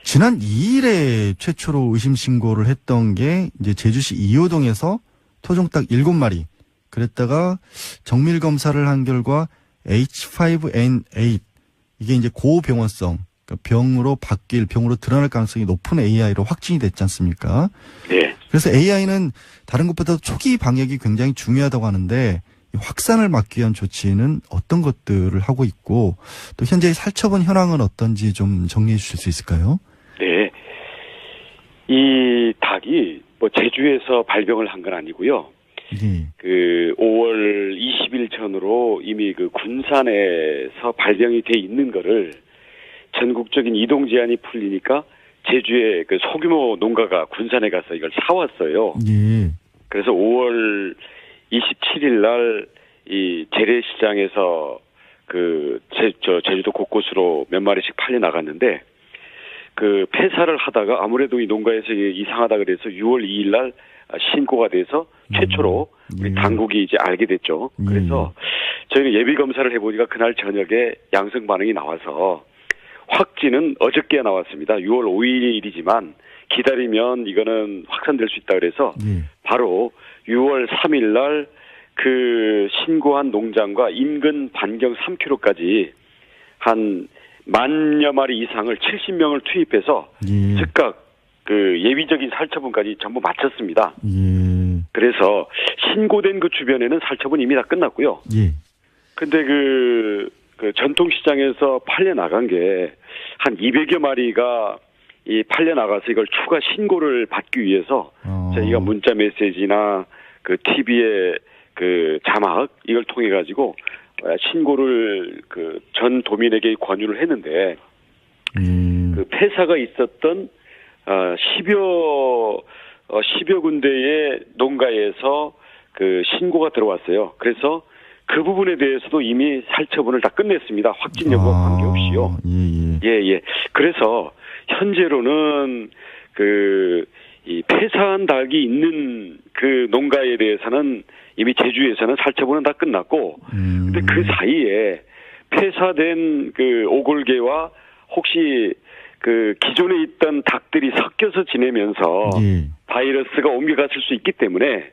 지난 2일에 최초로 의심 신고를 했던 게 이제 제주시 이호동에서 토종닭 7마리. 그랬다가 정밀 검사를 한 결과 H5N8 이게 이제 고병원성 그러니까 병으로 드러날 가능성이 높은 AI로 확진이 됐지 않습니까? 네. 그래서 AI는 다른 것보다 초기 방역이 굉장히 중요하다고 하는데 확산을 막기 위한 조치는 어떤 것들을 하고 있고 또 현재의 살처분 현황은 어떤지 좀 정리해 주실 수 있을까요? 네. 이 닭이 뭐 제주에서 발병을 한 건 아니고요. 예. 그 5월 20일 전으로 이미 그 군산에서 발병이 돼 있는 거를 전국적인 이동 제한이 풀리니까 제주의 그 소규모 농가가 군산에 가서 이걸 사왔어요. 예. 그래서 5월 27일 날 이 재래시장에서 제주도 곳곳으로 몇 마리씩 팔려 나갔는데 그 폐사를 하다가 아무래도 이 농가에서 이상하다 그래서 6월 2일 날 신고가 돼서 최초로 우리 당국이 이제 알게 됐죠. 그래서 저희가 예비 검사를 해보니까 그날 저녁에 양성 반응이 나와서 확진은 어저께 나왔습니다. 6월 5일이지만 기다리면 이거는 확산될 수 있다 그래서 바로 6월 3일 날 그 신고한 농장과 인근 반경 3km까지 한 10,000여 마리 이상을 70명을 투입해서 즉각 그 예비적인 살처분까지 전부 마쳤습니다. 그래서 신고된 그 주변에는 살처분 이미 다 끝났고요. 근데 그 전통시장에서 팔려 나간 게 한 200여 마리가 이 팔려 나가서 이걸 추가 신고를 받기 위해서 저희가 문자 메시지나 그 TV에 그 자막 이걸 통해 가지고 신고를 그 전 도민에게 권유를 했는데 그 폐사가 있었던 10여 군데의 농가에서 그 신고가 들어왔어요. 그래서 그 부분에 대해서도 이미 살처분을 다 끝냈습니다. 확진 여부와 관계없이요. 예. 그래서 현재로는 이 폐사한 닭이 있는 그 농가에 대해서는 이미 제주에서는 살처분은 다 끝났고, 근데 그 사이에 폐사된 그 오골개와 혹시 그 기존에 있던 닭들이 섞여서 지내면서 바이러스가 옮겨갔을 수 있기 때문에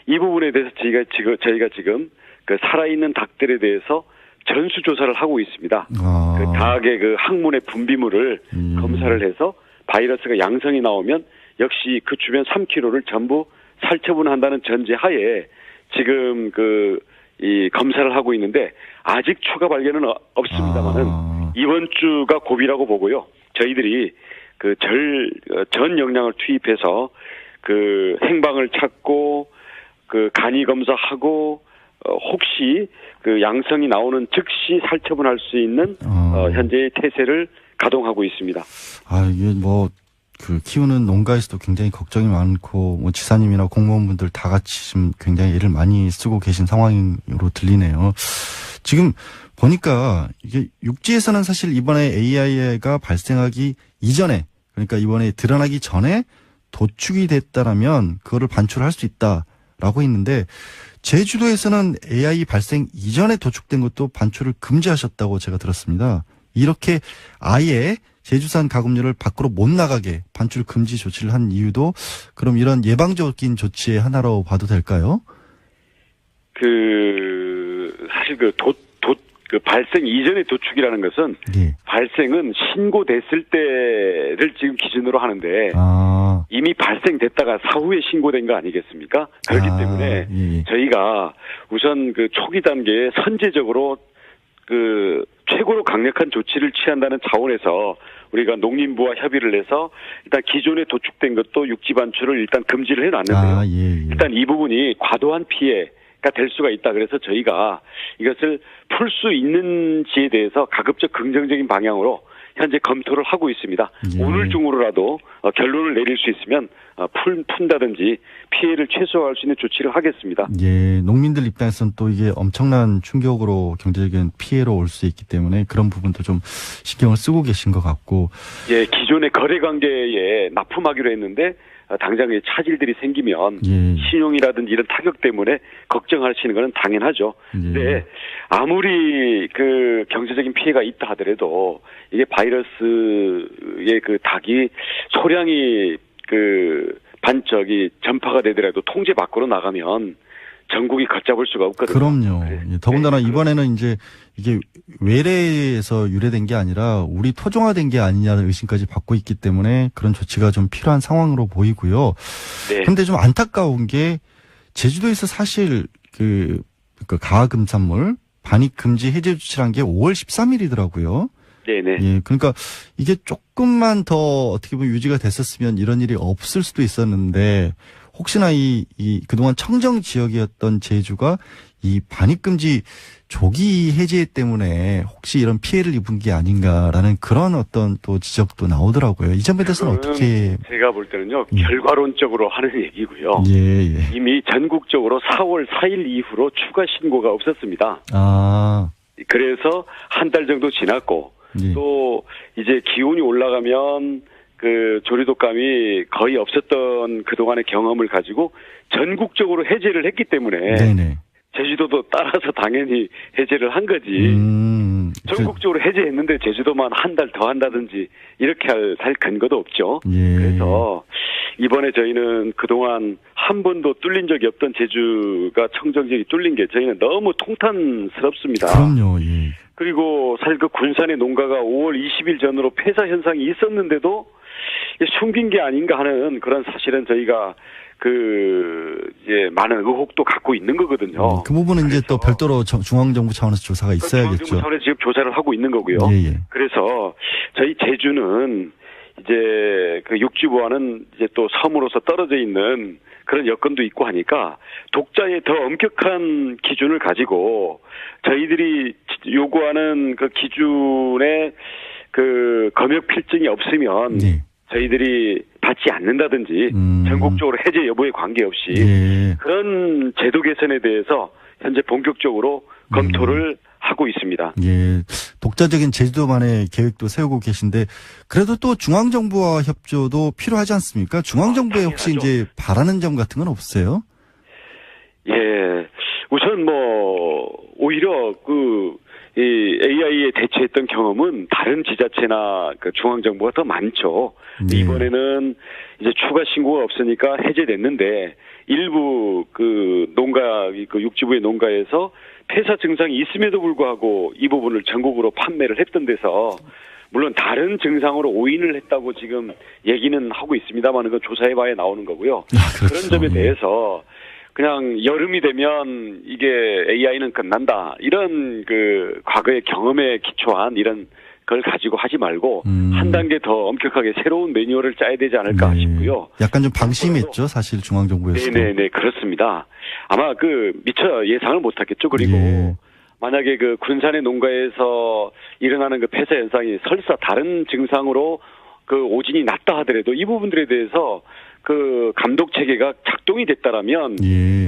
이 부분에 대해서 저희가 지금 그 살아있는 닭들에 대해서 전수조사를 하고 있습니다. 그 닭의 그 항문의 분비물을 검사를 해서 바이러스가 양성이 나오면 역시 그 주변 3km를 전부 살처분한다는 전제하에 지금 이 검사를 하고 있는데 아직 추가 발견은 없습니다만은 이번 주가 고비라고 보고요. 저희들이 전 역량을 투입해서 그 행방을 찾고 그 간이 검사하고 혹시 그 양성이 나오는 즉시 살처분할 수 있는 현재의 태세를 가동하고 있습니다. 이게 키우는 농가에서도 굉장히 걱정이 많고, 지사님이나 공무원분들 다 같이 지금 굉장히 애를 많이 쓰고 계신 상황으로 들리네요. 지금 보니까 이게 육지에서는 사실 이번에 AI가 발생하기 이전에, 그러니까 이번에 드러나기 전에 도축이 됐다라면 그거를 반출할 수 있다라고 했는데, 제주도에서는 AI 발생 이전에 도축된 것도 반출을 금지하셨다고 제가 들었습니다. 이렇게 아예 제주산 가금류를 밖으로 못 나가게 반출 금지 조치를 한 이유도 그럼 이런 예방적인 조치의 하나로 봐도 될까요? 사실 발생 이전의 도축이라는 것은 발생은 신고됐을 때를 지금 기준으로 하는데 이미 발생됐다가 사후에 신고된 거 아니겠습니까? 그렇기 때문에 저희가 우선 그 초기 단계에 선제적으로 최고로 강력한 조치를 취한다는 차원에서 우리가 농림부와 협의를 해서 일단 기존에 도축된 것도 육지 반출을 일단 금지를 해놨는데요. 일단 이 부분이 과도한 피해가 될 수가 있다. 그래서 저희가 이것을 풀 수 있는지에 대해서 가급적 긍정적인 방향으로 현재 검토를 하고 있습니다. 예. 오늘 중으로라도 결론을 내릴 수 있으면 푼다든지 피해를 최소화할 수 있는 조치를 하겠습니다. 예, 농민들 입장에서는 또 이게 엄청난 충격으로 경제적인 피해로 올 수 있기 때문에 그런 부분도 좀 신경을 쓰고 계신 것 같고. 예, 기존의 거래 관계에 납품하기로 했는데 당장 차질들이 생기면 예. 신용이라든지 이런 타격 때문에 걱정하시는 것은 당연하죠. 예. 근데 아무리 그 경제적인 피해가 있다 하더라도 이게 바이러스의 그 닭이 소량이 그 반쪽이 전파가 되더라도 통제 밖으로 나가면 전국이 걷잡을 수가 없거든요. 그럼요. 네. 예, 더군다나 이번에는 이제 이게 외래에서 유래된 게 아니라 우리 토종화된 게 아니냐는 의심까지 받고 있기 때문에 그런 조치가 좀 필요한 상황으로 보이고요. 네. 근데 좀 안타까운 게 제주도에서 사실 그 가금산물 반입 금지 해제 조치란 게 5월 13일이더라고요. 네네. 예, 그러니까 이게 조금만 더 어떻게 보면 유지가 됐었으면 이런 일이 없을 수도 있었는데 혹시나 이 그동안 청정 지역이었던 제주가 이 반입금지 조기 해제 때문에 혹시 이런 피해를 입은 게 아닌가라는 그런 어떤 또 지적도 나오더라고요. 이 점에 대해서는 어떻게? 제가 볼 때는요, 결과론적으로 하는 얘기고요. 예. 이미 전국적으로 4월 4일 이후로 추가 신고가 없었습니다. 아. 그래서 한 달 정도 지났고, 예. 또 이제 기온이 올라가면 그 조류독감이 거의 없었던 그동안의 경험을 가지고 전국적으로 해제를 했기 때문에 네네. 제주도도 따라서 당연히 해제를 한 거지. 전국적으로 해제했는데 제주도만 한 달 더 한다든지 이렇게 할 근거도 없죠. 예. 그래서 이번에 저희는 그동안 한 번도 뚫린 적이 없던 제주가 청정지역이 뚫린 게 저희는 너무 통탄스럽습니다. 그럼요. 예. 그리고 사실 그 군산의 농가가 5월 20일 전으로 폐사 현상이 있었는데도 숨긴 게 아닌가 하는 그런 사실은 저희가 이제 많은 의혹도 갖고 있는 거거든요. 그 부분은 이제 또 별도로 중앙정부 차원에서 조사가 있어야겠죠. 중앙정부 차원에서 지금 조사를 하고 있는 거고요. 예. 그래서 저희 제주는 이제 그 육지부와는 이제 또 섬으로서 떨어져 있는 그런 여건도 있고 하니까 독자의 더 엄격한 기준을 가지고 저희들이 요구하는 그 기준에 그 검역 필증이 없으면 예. 저희들이 받지 않는다든지 전국적으로 해제 여부에 관계없이 예. 그런 제도 개선에 대해서 현재 본격적으로 검토를 하고 있습니다. 예. 독자적인 제주도만의 계획도 세우고 계신데 그래도 또 중앙정부와 협조도 필요하지 않습니까? 중앙정부에 혹시 이제 바라는 점 같은 건 없어요? 예. 우선 오히려 이 AI에 대처했던 경험은 다른 지자체나 그 중앙정부가 더 많죠. 네. 이번에는 이제 추가 신고가 없으니까 해제됐는데 일부 그 육지부의 농가에서 폐사 증상이 있음에도 불구하고 이 부분을 전국으로 판매를 했던 데서 물론 다른 증상으로 오인을 했다고 지금 얘기는 하고 있습니다만 그건 조사해봐야 나오는 거고요. 그렇죠. 그런 점에 대해서 그냥 여름이 되면 이게 AI는 끝난다. 이런 그 과거의 경험에 기초한 이런 걸 가지고 하지 말고 한 단계 더 엄격하게 새로운 매뉴얼을 짜야 되지 않을까 싶고요. 약간 좀 방심했죠, 사실 중앙정부에서도. 네네네, 그렇습니다. 아마 미처 예상을 못했겠죠. 그리고 만약에 그 군산의 농가에서 일어나는 그 폐사 현상이 설사 다른 증상으로 그 오진이 났다 하더라도 이 부분들에 대해서 그 감독 체계가 작동이 됐다라면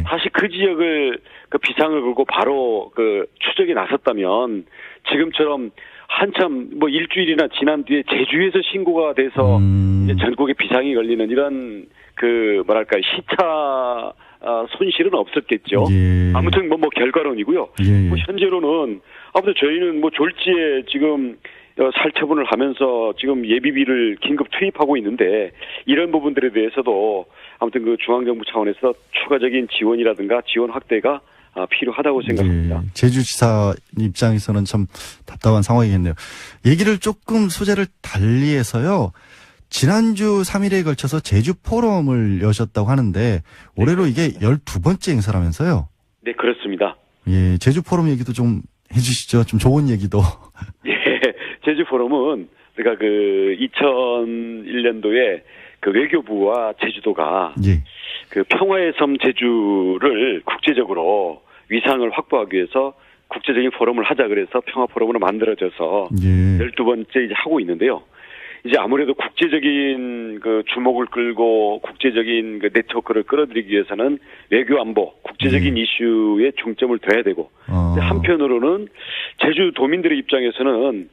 사실 그 지역을 그 비상을 걸고 바로 그 추적에 나섰다면 지금처럼 한참 일주일이나 지난 뒤에 제주에서 신고가 돼서 이제 전국에 비상이 걸리는 이런 시차 손실은 없었겠죠. 아무튼 결과론이고요. 현재로는 아무튼 저희는 졸지에 지금 살처분을 하면서 지금 예비비를 긴급 투입하고 있는데 이런 부분들에 대해서도 아무튼 그 중앙정부 차원에서 추가적인 지원이라든가 지원 확대가 필요하다고 생각합니다. 제주지사 입장에서는 참 답답한 상황이겠네요. 얘기를 조금 소재를 달리해서요. 지난주 3일에 걸쳐서 제주 포럼을 여셨다고 하는데 올해로 이게 12번째 행사라면서요? 네, 그렇습니다. 예, 제주 포럼 얘기도 좀 해주시죠. 좀 좋은 얘기도. 예, 제주 포럼은 그러니까 2001년도에 그 외교부와 제주도가 그 평화의 섬 제주를 국제적으로 위상을 확보하기 위해서 국제적인 포럼을 하자 그래서 평화 포럼으로 만들어져서 예. 12번째 이제 하고 있는데요. 이제 아무래도 국제적인 그 주목을 끌고 국제적인 그 네트워크를 끌어들이기 위해서는 외교 안보, 국제적인 이슈에 중점을 둬야 되고 한편으로는 제주 도민들의 입장에서는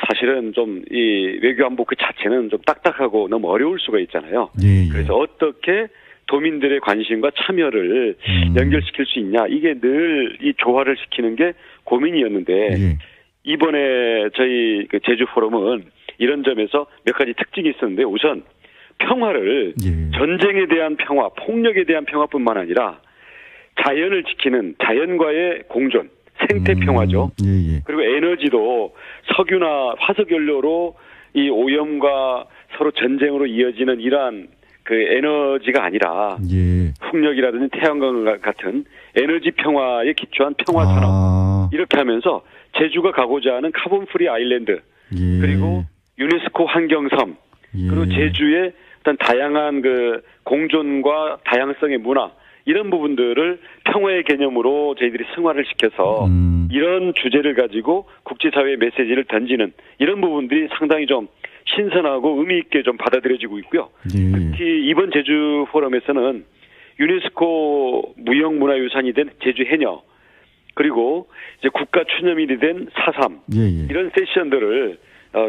사실은 좀 이 외교 안보 그 자체는 좀 딱딱하고 너무 어려울 수가 있잖아요. 예, 예. 그래서 어떻게 도민들의 관심과 참여를 연결시킬 수 있냐, 이게 늘 이 조화를 시키는 게 고민이었는데 예. 이번에 저희 그 제주 포럼은 이런 점에서 몇 가지 특징이 있었는데, 우선 평화를 예. 전쟁에 대한 평화, 폭력에 대한 평화뿐만 아니라 자연을 지키는 자연과의 공존, 생태 평화죠. 예, 예. 그리고 에너지도 석유나 화석 연료로 이 오염과 서로 전쟁으로 이어지는 이러한 그 에너지가 아니라 예. 풍력이라든지 태양광 같은 에너지 평화에 기초한 평화 산업, 이렇게 하면서 제주가 가고자 하는 카본 프리 아일랜드, 예. 그리고 유네스코 환경섬, 예. 그리고 제주의 어떤 다양한 그 공존과 다양성의 문화, 이런 부분들을 평화의 개념으로 저희들이 승화를 시켜서 이런 주제를 가지고 국제사회의 메시지를 던지는 이런 부분들이 상당히 좀 신선하고 의미 있게 좀 받아들여지고 있고요. 예. 특히 이번 제주 포럼에서는 유네스코 무형문화유산이 된 제주 해녀, 그리고 이제 국가 추념일이 된 4.3 예, 예. 이런 세션들을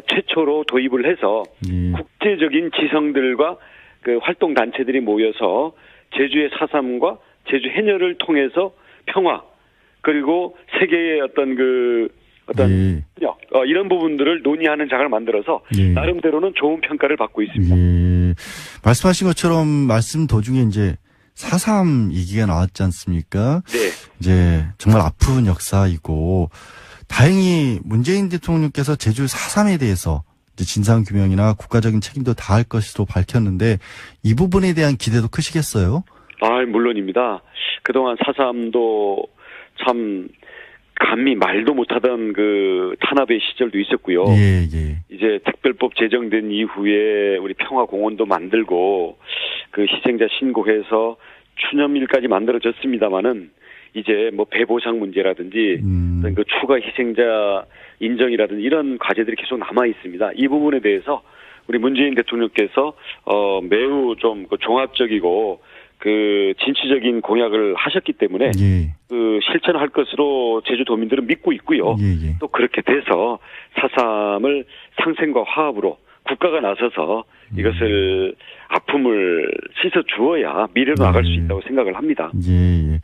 최초로 도입을 해서 예. 국제적인 지성들과 그 활동 단체들이 모여서 제주의 4.3과 제주 해녀를 통해서 평화, 그리고 세계의 어떤 예. 이런 부분들을 논의하는 장을 만들어서 예. 나름대로는 좋은 평가를 받고 있습니다. 예. 말씀하신 것처럼 말씀 도중에 이제 4.3 얘기가 나왔지 않습니까? 네. 이제 정말 아픈 역사이고, 다행히 문재인 대통령께서 제주 4.3에 대해서 이제 진상규명이나 국가적인 책임도 다할 것으로 밝혔는데, 이 부분에 대한 기대도 크시겠어요? 물론입니다. 그동안 4.3도 참 감히 말도 못하던 그 탄압의 시절도 있었고요. 예, 예. 이제 특별법 제정된 이후에 우리 평화공원도 만들고 그 희생자 신고해서 추념일까지 만들어졌습니다마는 이제 뭐 배보상 문제라든지 어떤 그 추가 희생자 인정이라든지 이런 과제들이 계속 남아 있습니다. 이 부분에 대해서 우리 문재인 대통령께서 매우 좀 그 종합적이고 그 진취적인 공약을 하셨기 때문에 예. 그 실천할 것으로 제주도민들은 믿고 있고요. 예, 예. 또 그렇게 돼서 4.3을 상생과 화합으로 국가가 나서서 이것을 아픔을 씻어 주어야 미래로 나갈 수 있다고 생각을 합니다. 예, 예.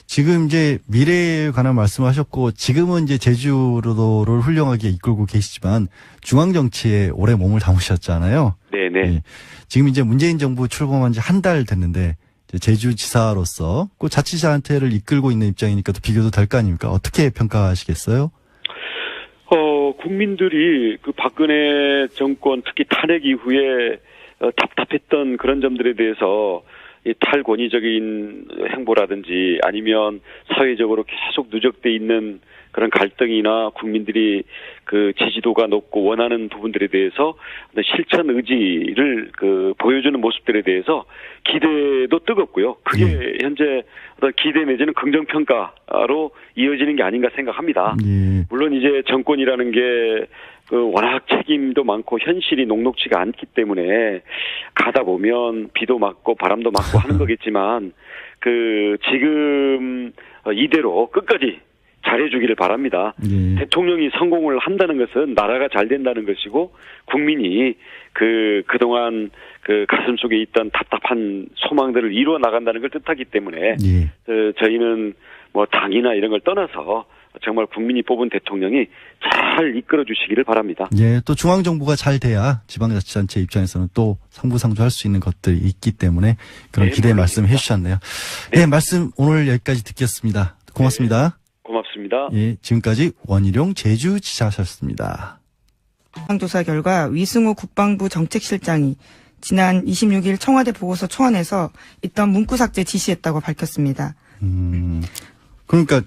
지금 이제 미래에 관한 말씀하셨고, 지금은 이제 제주도를 훌륭하게 이끌고 계시지만 중앙 정치에 오래 몸을 담으셨잖아요. 네네. 예. 지금 이제 문재인 정부 출범한 지 한 달 됐는데, 이제 제주지사로서 그 자치자한테를 이끌고 있는 입장이니까 또 비교도 될 거 아닙니까? 어떻게 평가하시겠어요? 국민들이 그 박근혜 정권 특히 탄핵 이후에 답답했던 그런 점들에 대해서 이 탈권위적인 행보라든지 아니면 사회적으로 계속 누적돼 있는 그런 갈등이나 국민들이 그 지지도가 높고 원하는 부분들에 대해서 실천 의지를 그 보여주는 모습들에 대해서 기대도 뜨겁고요. 그게 현재 어떤 기대 내지는 긍정 평가로 이어지는 게 아닌가 생각합니다. 물론 이제 정권이라는 게 그 워낙 책임도 많고 현실이 녹록지가 않기 때문에 가다 보면 비도 맞고 바람도 맞고 하는 거겠지만 그 지금 이대로 끝까지 잘해주기를 바랍니다. 대통령이 성공을 한다는 것은 나라가 잘 된다는 것이고 국민이 그동안 그 가슴 속에 있던 답답한 소망들을 이루어 나간다는 걸 뜻하기 때문에 저희는 뭐 당이나 이런 걸 떠나서 정말 국민이 뽑은 대통령이 잘 이끌어 주시기를 바랍니다. 예, 또 중앙정부가 잘 돼야 지방자치단체 입장에서는 또 상부상조할 수 있는 것들이 있기 때문에 그런 기대의 말씀 해주셨네요. 네, 말씀 오늘 여기까지 듣겠습니다. 고맙습니다. 고맙습니다. 예, 지금까지 원희룡 제주지사셨습니다. 조사 결과 위승우 국방부 정책실장이 지난 26일 청와대 보고서 초안에서 있던 문구 삭제 지시했다고 밝혔습니다. 그러니까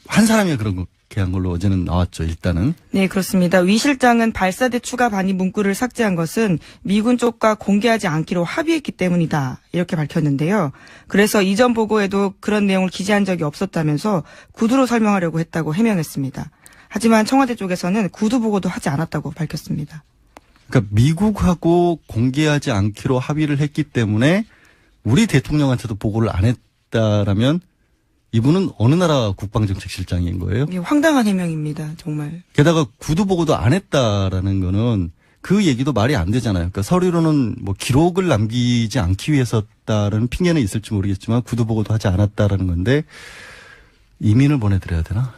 한 사람이 그런 이렇게 한 걸로 어제는 나왔죠. 일단은. 네, 그렇습니다. 위 실장은 발사대 추가 반입 문구를 삭제한 것은 미군 쪽과 공개하지 않기로 합의했기 때문이다. 이렇게 밝혔는데요. 그래서 이전 보고에도 그런 내용을 기재한 적이 없었다면서 구두로 설명하려고 했다고 해명했습니다. 하지만 청와대 쪽에서는 구두 보고도 하지 않았다고 밝혔습니다. 그러니까 미국하고 공개하지 않기로 합의를 했기 때문에 우리 대통령한테도 보고를 안 했다라면 이분은 어느 나라 국방정책실장인 거예요? 이게 황당한 해명입니다. 정말. 게다가 구두 보고도 안 했다라는 거는 그 얘기도 말이 안 되잖아요. 그러니까 서류로는 뭐 기록을 남기지 않기 위해서다라는 핑계는 있을지 모르겠지만 구두 보고도 하지 않았다라는 건데 이민을 보내드려야 되나?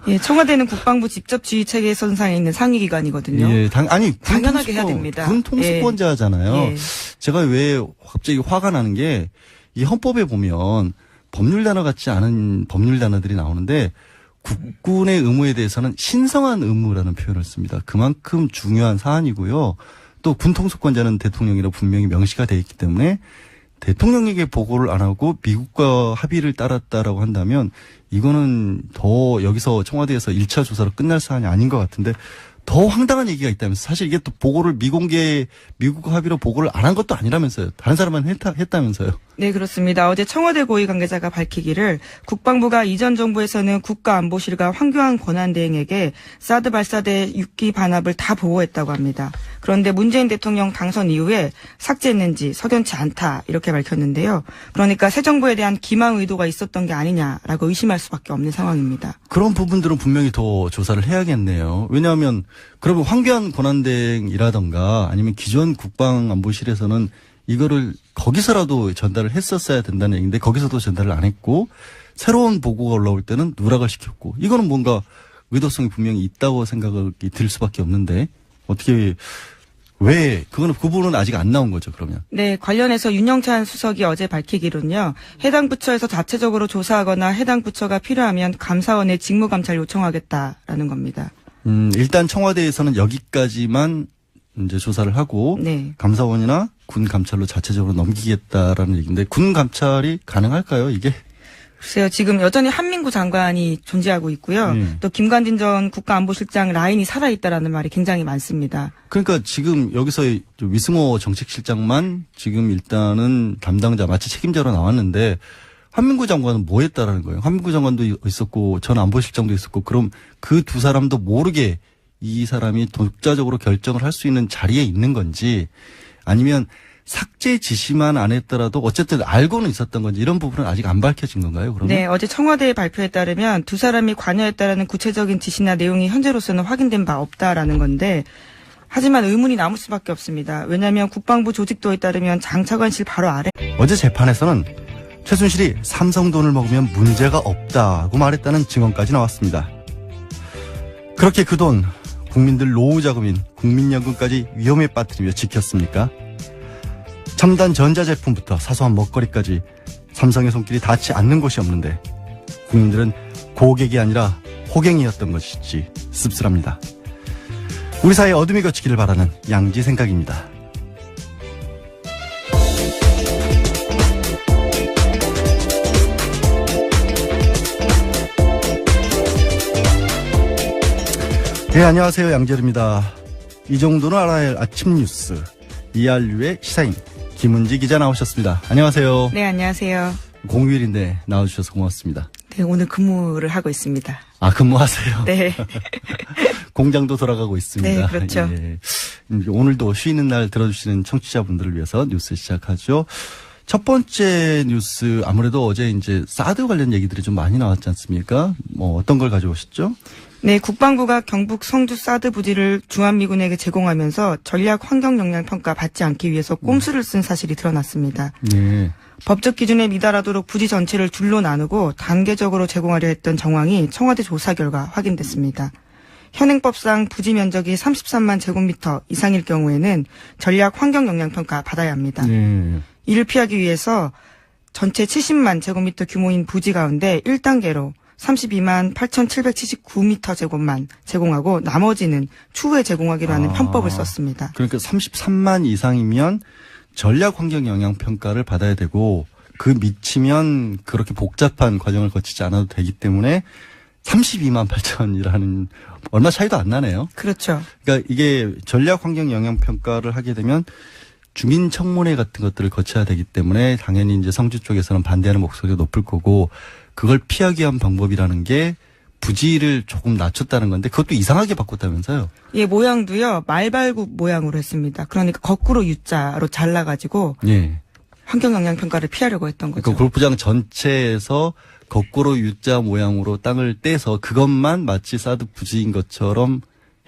예, 청와대는 국방부 직접 지휘 체계 선상에 있는 상위 기관이거든요. 예, 당연하게 해야 됩니다. 군 통수권자잖아요. 예. 제가 왜 갑자기 화가 나는 게 이 헌법에 보면 법률 단어 같지 않은 법률 단어들이 나오는데 국군의 의무에 대해서는 신성한 의무라는 표현을 씁니다. 그만큼 중요한 사안이고요. 또 군 통수권자는 대통령이라고 분명히 명시가 되어 있기 때문에 대통령에게 보고를 안 하고 미국과 합의를 따랐다라고 한다면 이거는 더 여기서 청와대에서 1차 조사로 끝날 사안이 아닌 것 같은데 더 황당한 얘기가 있다면서 사실 이게 또 보고를 미공개 미국 합의로 보고를 안 한 것도 아니라면서요. 다른 사람은 했다면서요. 네, 그렇습니다. 어제 청와대 고위 관계자가 밝히기를 국방부가 이전 정부에서는 국가안보실과 황교안 권한대행에게 사드 발사대 6기 반합을 다 보고했다고 합니다. 그런데 문재인 대통령 당선 이후에 삭제했는지 석연치 않다 이렇게 밝혔는데요. 그러니까 새 정부에 대한 기망 의도가 있었던 게 아니냐라고 의심할 수밖에 없는 상황입니다. 그런 부분들은 분명히 더 조사를 해야겠네요. 왜냐하면 그러면 황교안 권한대행이라던가 아니면 기존 국방안보실에서는 이거를 거기서라도 전달을 했었어야 된다는 얘기인데 거기서도 전달을 안 했고 새로운 보고가 올라올 때는 누락을 시켰고 이거는 뭔가 의도성이 분명히 있다고 생각이 들 수밖에 없는데 어떻게 왜 그 부분은 아직 안 나온 거죠 그러면? 네, 관련해서 윤영찬 수석이 어제 밝히기로는요. 해당 부처에서 자체적으로 조사하거나 해당 부처가 필요하면 감사원에 직무감찰 요청하겠다라는 겁니다. 일단 청와대에서는 여기까지만 이제 조사를 하고 네. 감사원이나 군 감찰로 자체적으로 넘기겠다라는 얘기인데 군 감찰이 가능할까요 이게? 글쎄요, 지금 여전히 한민구 장관이 존재하고 있고요. 또 김관진 전 국가안보실장 라인이 살아있다라는 말이 굉장히 많습니다. 그러니까 지금 여기서 위승호 정책실장만 지금 일단은 담당자 마치 책임자로 나왔는데 한민구 장관은 뭐 했다라는 거예요. 한민구 장관도 있었고 전 안보실장도 있었고 그럼 그 두 사람도 모르게 이 사람이 독자적으로 결정을 할 수 있는 자리에 있는 건지 아니면 삭제 지시만 안 했더라도 어쨌든 알고는 있었던 건지 이런 부분은 아직 안 밝혀진 건가요? 그러면? 네, 어제 청와대의 발표에 따르면 두 사람이 관여했다라는 구체적인 지시나 내용이 현재로서는 확인된 바 없다라는 건데 하지만 의문이 남을 수밖에 없습니다. 왜냐하면 국방부 조직도에 따르면 장차관실 바로 아래 어제 재판에서는 최순실이 삼성 돈을 먹으면 문제가 없다고 말했다는 증언까지 나왔습니다. 그렇게 그 돈 국민들 노후 자금인 국민연금까지 위험에 빠뜨리며 지켰습니까? 첨단 전자제품부터 사소한 먹거리까지 삼성의 손길이 닿지 않는 곳이 없는데 국민들은 고객이 아니라 호갱이었던 것이지 씁쓸합니다. 우리 사회에 어둠이 걷히기를 바라는 양지 생각입니다. 네, 안녕하세요. 양재르입니다. 이 정도는 알아야 할 아침 뉴스 이알류의 시사인 김은지 기자 나오셨습니다. 안녕하세요. 네, 안녕하세요. 공휴일인데 나와주셔서 고맙습니다. 네, 오늘 근무를 하고 있습니다. 아, 근무하세요? 네. 공장도 돌아가고 있습니다. 네, 그렇죠. 예. 오늘도 쉬는 날 들어주시는 청취자분들을 위해서 뉴스 시작하죠. 첫 번째 뉴스 아무래도 어제 이제 사드 관련 얘기들이 좀 많이 나왔지 않습니까? 뭐 어떤 걸 가져오셨죠? 네, 국방부가 경북 성주 사드 부지를 주한미군에게 제공하면서 전략 환경 영향 평가 받지 않기 위해서 꼼수를 쓴 사실이 드러났습니다. 네. 법적 기준에 미달하도록 부지 전체를 둘로 나누고 단계적으로 제공하려 했던 정황이 청와대 조사 결과 확인됐습니다. 현행법상 부지 면적이 33만 제곱미터 이상일 경우에는 전략 환경 영향 평가 받아야 합니다. 네. 이를 피하기 위해서 전체 70만 제곱미터 규모인 부지 가운데 1단계로 32만 8,779m 제곱만 제공하고 나머지는 추후에 제공하기로 하는 편법을 썼습니다. 그러니까 33만 이상이면 전략 환경 영향 평가를 받아야 되고 그 미치면 그렇게 복잡한 과정을 거치지 않아도 되기 때문에 32만 8천이라는 얼마 차이도 안 나네요. 그렇죠. 그러니까 이게 전략 환경 영향 평가를 하게 되면 주민 청문회 같은 것들을 거쳐야 되기 때문에 당연히 이제 성주 쪽에서는 반대하는 목소리가 높을 거고 그걸 피하기 위한 방법이라는 게 부지를 조금 낮췄다는 건데 그것도 이상하게 바꿨다면서요? 예, 모양도요. 말발굽 모양으로 했습니다. 그러니까 거꾸로 U자로 잘라가지고 예. 환경 영향 평가를 피하려고 했던 거죠. 그러니까 골프장 전체에서 거꾸로 U자 모양으로 땅을 떼서 그것만 마치 사드 부지인 것처럼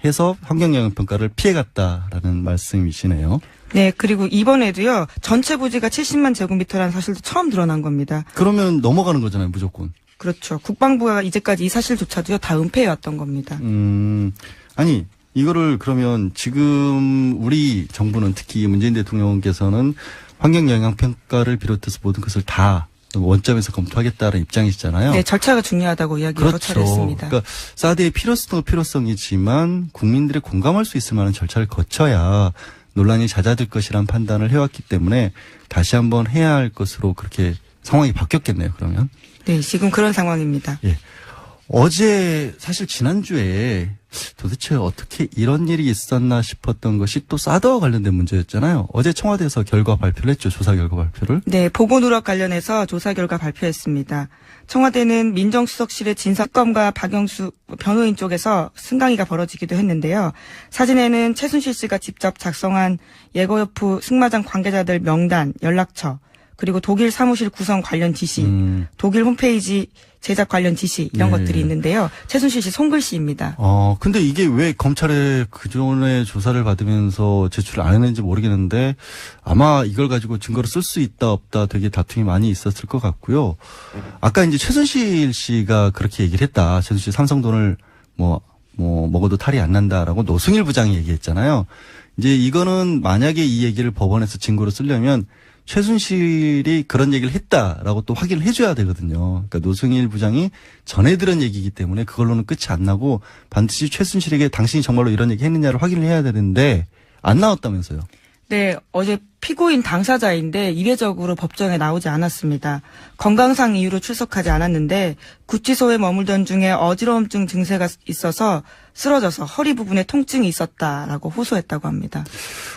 해서 환경 영향 평가를 피해갔다라는 말씀이시네요. 네, 그리고 이번에도요. 전체 부지가 70만 제곱미터라는 사실도 처음 드러난 겁니다. 그러면 넘어가는 거잖아요, 무조건. 그렇죠. 국방부가 이제까지 이 사실조차도요. 다 은폐해왔던 겁니다. 아니 이거를 그러면 지금 우리 정부는 특히 문재인 대통령께서는 환경 영향 평가를 비롯해서 모든 것을 다 원점에서 검토하겠다는 입장이시잖아요. 네, 절차가 중요하다고 이야기 여러 차례 했습니다. 그러니까 사드의 필요성이지만 국민들이 공감할 수 있을 만한 절차를 거쳐야 논란이 잦아들 것이라는 판단을 해왔기 때문에 다시 한번 해야 할 것으로 그렇게 상황이 바뀌었겠네요. 그러면. 네, 지금 그런 상황입니다. 예. 어제 사실 지난주에 도대체 어떻게 이런 일이 있었나 싶었던 것이 또 사드와 관련된 문제였잖아요. 어제 청와대에서 결과 발표를 했죠. 조사 결과 발표를. 네, 보고 누락 관련해서 조사 결과 발표했습니다. 청와대는 민정수석실의 진사건과 박영수 변호인 쪽에서 승강이가 벌어지기도 했는데요. 사진에는 최순실 씨가 직접 작성한 예고여프 승마장 관계자들 명단, 연락처, 그리고 독일 사무실 구성 관련 지시, 독일 홈페이지 제작 관련 지시 이런 네. 것들이 있는데요. 최순실 씨 손글씨입니다. 근데 이게 왜 검찰에 그전에 조사를 받으면서 제출을 안 했는지 모르겠는데 아마 이걸 가지고 증거를 쓸 수 있다 없다 되게 다툼이 많이 있었을 것 같고요. 아까 이제 최순실 씨가 그렇게 얘기를 했다. 최순실 삼성돈을 먹어도 탈이 안 난다라고 노승일 부장이 얘기했잖아요. 이제 이거는 만약에 이 얘기를 법원에서 증거로 쓰려면 최순실이 그런 얘기를 했다라고 또 확인을 해줘야 되거든요. 그러니까 노승일 부장이 전해 들은 얘기이기 때문에 그걸로는 끝이 안 나고 반드시 최순실에게 당신이 정말로 이런 얘기 했느냐를 확인을 해야 되는데 안 나왔다면서요. 네, 어제 피고인 당사자인데 이례적으로 법정에 나오지 않았습니다. 건강상 이유로 출석하지 않았는데 구치소에 머물던 중에 어지러움증 증세가 있어서 쓰러져서 허리 부분에 통증이 있었다라고 호소했다고 합니다.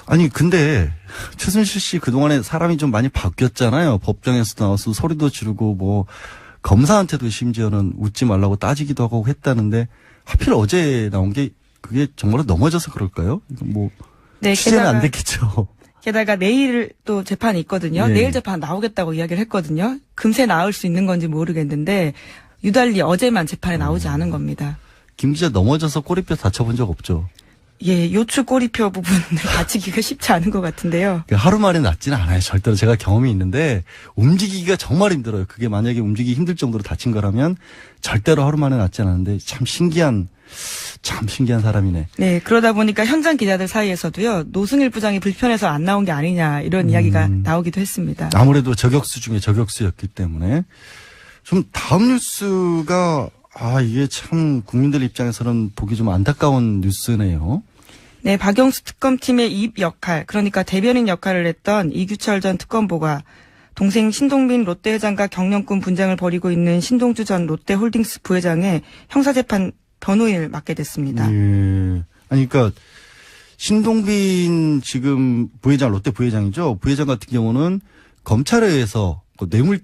아니 근데 최순실 씨 그동안에 사람이 좀 많이 바뀌었잖아요. 법정에서 나와서 소리도 지르고 검사한테도 심지어는 웃지 말라고 따지기도 하고 했다는데 하필 어제 나온 게 그게 정말로 넘어져서 그럴까요? 네, 취재는 안 됐겠죠. 게다가 내일 또 재판이 있거든요. 네. 내일 재판 나오겠다고 이야기를 했거든요. 금세 나올 수 있는 건지 모르겠는데 유달리 어제만 재판에 나오지 않은 겁니다. 김 기자 넘어져서 꼬리뼈 다쳐본 적 없죠? 예, 요추 꼬리표 부분을 다치기가 쉽지 않은 것 같은데요. 하루 만에 낫지는 않아요. 절대로 제가 경험이 있는데 움직이기가 정말 힘들어요. 그게 만약에 움직이기 힘들 정도로 다친 거라면 절대로 하루 만에 낫지 않았는데 참 신기한 사람이네. 네, 그러다 보니까 현장 기자들 사이에서도요. 노승일 부장이 불편해서 안 나온 게 아니냐 이런 이야기가 나오기도 했습니다. 아무래도 저격수 중에 저격수였기 때문에 좀 다음 뉴스가 이게 참 국민들 입장에서는 보기 좀 안타까운 뉴스네요. 네, 박영수 특검팀의 입 역할, 그러니까 대변인 역할을 했던 이규철 전 특검보가 동생 신동빈 롯데 회장과 경영권 분쟁을 벌이고 있는 신동주 전 롯데홀딩스 부회장의 형사재판 변호인을 맡게 됐습니다. 예. 아니, 그러니까 신동빈 지금 부회장, 롯데 부회장이죠. 부회장 같은 경우는 검찰에 의해서 뇌물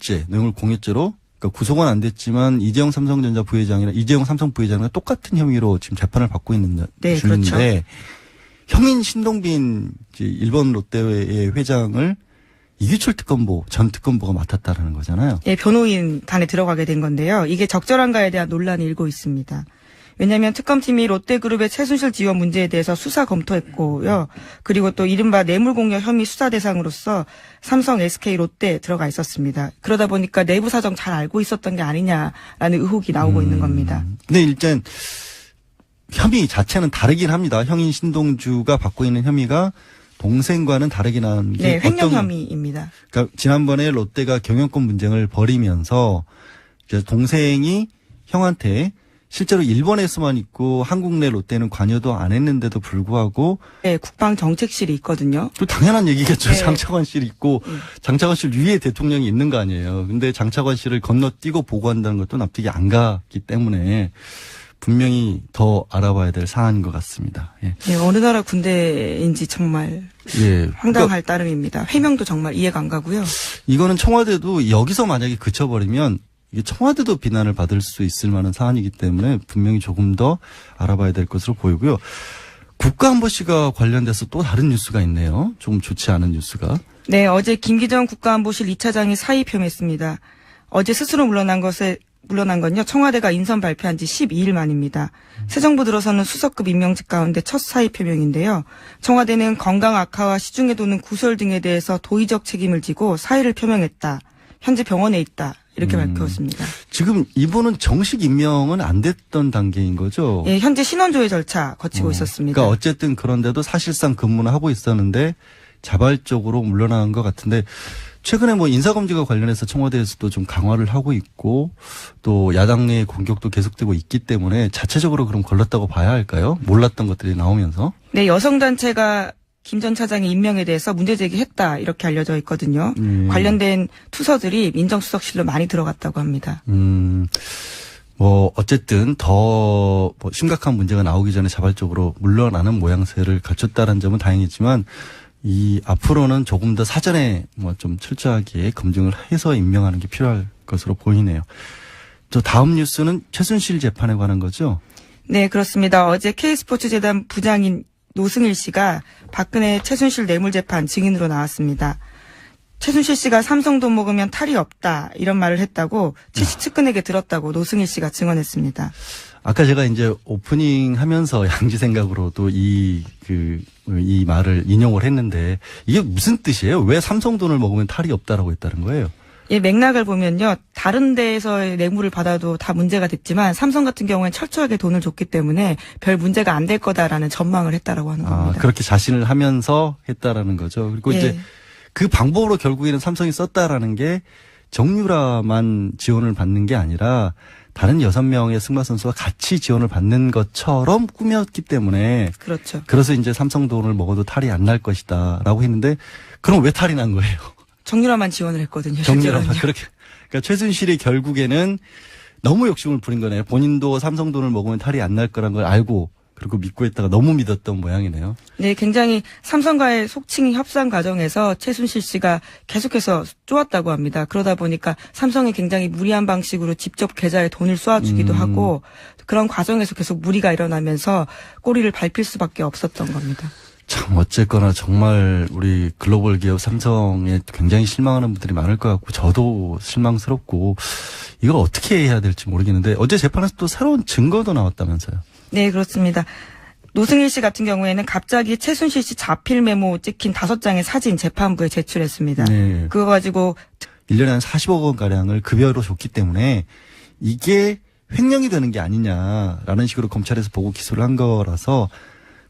공여죄로 그러니까 구속은 안 됐지만 이재용 삼성전자 부회장이나 이재용 삼성 부회장과 똑같은 혐의로 지금 재판을 받고 있는 네, 중인데 그렇죠. 형인 신동빈 일본 롯데의 회장을 이규철 전 특검보가 맡았다라는 거잖아요. 네, 변호인 단에 들어가게 된 건데요. 이게 적절한가에 대한 논란이 일고 있습니다. 왜냐하면 특검팀이 롯데그룹의 최순실 지원 문제에 대해서 수사 검토했고요. 그리고 또 이른바 뇌물공여 혐의 수사 대상으로서 삼성, SK, 롯데에 들어가 있었습니다. 그러다 보니까 내부 사정 잘 알고 있었던 게 아니냐라는 의혹이 나오고 있는 겁니다. 근데 일단 혐의 자체는 다르긴 합니다. 형인 신동주가 받고 있는 혐의가 동생과는 다르긴 한데 네, 횡령 혐의입니다. 그러니까 지난번에 롯데가 경영권 분쟁을 벌이면서 이제 동생이 형한테 실제로 일본에서만 있고 한국 내 롯데는 관여도 안 했는데도 불구하고 네, 국방정책실이 있거든요. 또 당연한 얘기겠죠. 네. 장차관실이 있고 장차관실 위에 대통령이 있는 거 아니에요. 근데 장차관실을 건너뛰고 보고한다는 것도 납득이 안 가기 때문에 분명히 더 알아봐야 될 사안인 것 같습니다. 예. 네, 어느 나라 군대인지 정말 예. 황당할 따름입니다. 해명도 정말 이해가 안 가고요. 이거는 청와대도 여기서 만약에 그쳐버리면 이게 청와대도 비난을 받을 수 있을 만한 사안이기 때문에 분명히 조금 더 알아봐야 될 것으로 보이고요. 국가안보실과 관련돼서 또 다른 뉴스가 있네요. 조금 좋지 않은 뉴스가. 네, 어제 김기정 국가안보실 2차장이 사의 표명했습니다. 어제 스스로 물러난 건요, 청와대가 인선 발표한 지 12일 만입니다. 새 정부 들어서는 수석급 임명직 가운데 첫 사의 표명인데요. 청와대는 건강 악화와 시중에 도는 구설 등에 대해서 도의적 책임을 지고 사의를 표명했다. 현재 병원에 있다. 이렇게 밝혔습니다. 지금 이분은 정식 임명은 안 됐던 단계인 거죠? 예, 현재 신원조회 절차 거치고 있었습니다. 그러니까 어쨌든 그런데도 사실상 근무는 하고 있었는데 자발적으로 물러나는 것 같은데 최근에 뭐 인사검증과 관련해서 청와대에서도 좀 강화를 하고 있고 또 야당 내의 공격도 계속되고 있기 때문에 자체적으로 그럼 걸렸다고 봐야 할까요? 몰랐던 것들이 나오면서. 네, 여성단체가 김 전 차장의 임명에 대해서 문제 제기했다 이렇게 알려져 있거든요. 관련된 투서들이 민정수석실로 많이 들어갔다고 합니다. 뭐 어쨌든 더 뭐 심각한 문제가 나오기 전에 자발적으로 물러나는 모양새를 갖췄다는 점은 다행이지만 이 앞으로는 조금 더 사전에 뭐 좀 철저하게 검증을 해서 임명하는 게 필요할 것으로 보이네요. 또 다음 뉴스는 최순실 재판에 관한 거죠? 네, 그렇습니다. 어제 K스포츠재단 부장인 노승일 씨가 박근혜 최순실 뇌물재판 증인으로 나왔습니다. 최순실 씨가 삼성돈 먹으면 탈이 없다 이런 말을 했다고 최씨 측근에게 들었다고 노승일 씨가 증언했습니다. 아까 제가 이제 오프닝 하면서 양지 생각으로도 이 말을 인용을 했는데 이게 무슨 뜻이에요? 왜 삼성 돈을 먹으면 탈이 없다라고 했다는 거예요? 예, 맥락을 보면요. 다른 데에서의 뇌물을 받아도 다 문제가 됐지만 삼성 같은 경우엔 철저하게 돈을 줬기 때문에 별 문제가 안 될 거다라는 전망을 했다라고 하는 겁니다. 그렇게 자신을 하면서 했다라는 거죠. 그리고 예. 이제 그 방법으로 결국에는 삼성이 썼다라는 게 정유라만 지원을 받는 게 아니라 다른 6명의 승마 선수가 같이 지원을 받는 것처럼 꾸몄기 때문에 그렇죠. 그래서 이제 삼성 돈을 먹어도 탈이 안 날 것이다라고 했는데 그럼 왜 탈이 난 거예요? 정유라만 지원을 했거든요. 정유라만 그렇게. 그러니까 최순실이 결국에는 너무 욕심을 부린 거네요. 본인도 삼성 돈을 먹으면 탈이 안 날 거란 걸 알고 그리고 믿고 있다가 너무 믿었던 모양이네요. 네, 굉장히 삼성과의 속칭 협상 과정에서 최순실 씨가 계속해서 쪼았다고 합니다. 그러다 보니까 삼성이 굉장히 무리한 방식으로 직접 계좌에 돈을 쏘아주기도 하고 그런 과정에서 계속 무리가 일어나면서 꼬리를 밟힐 수밖에 없었던 겁니다. 참 어쨌거나 정말 우리 글로벌 기업 삼성에 굉장히 실망하는 분들이 많을 것 같고 저도 실망스럽고 이걸 어떻게 해야 될지 모르겠는데 어제 재판에서 또 새로운 증거도 나왔다면서요. 네, 그렇습니다. 노승일 씨 같은 경우에는 갑자기 최순실 씨 자필 메모 찍힌 5장의 사진 재판부에 제출했습니다. 네. 그거 가지고 1년에 한 40억 원가량을 급여로 줬기 때문에 이게 횡령이 되는 게 아니냐라는 식으로 검찰에서 보고 기소를 한 거라서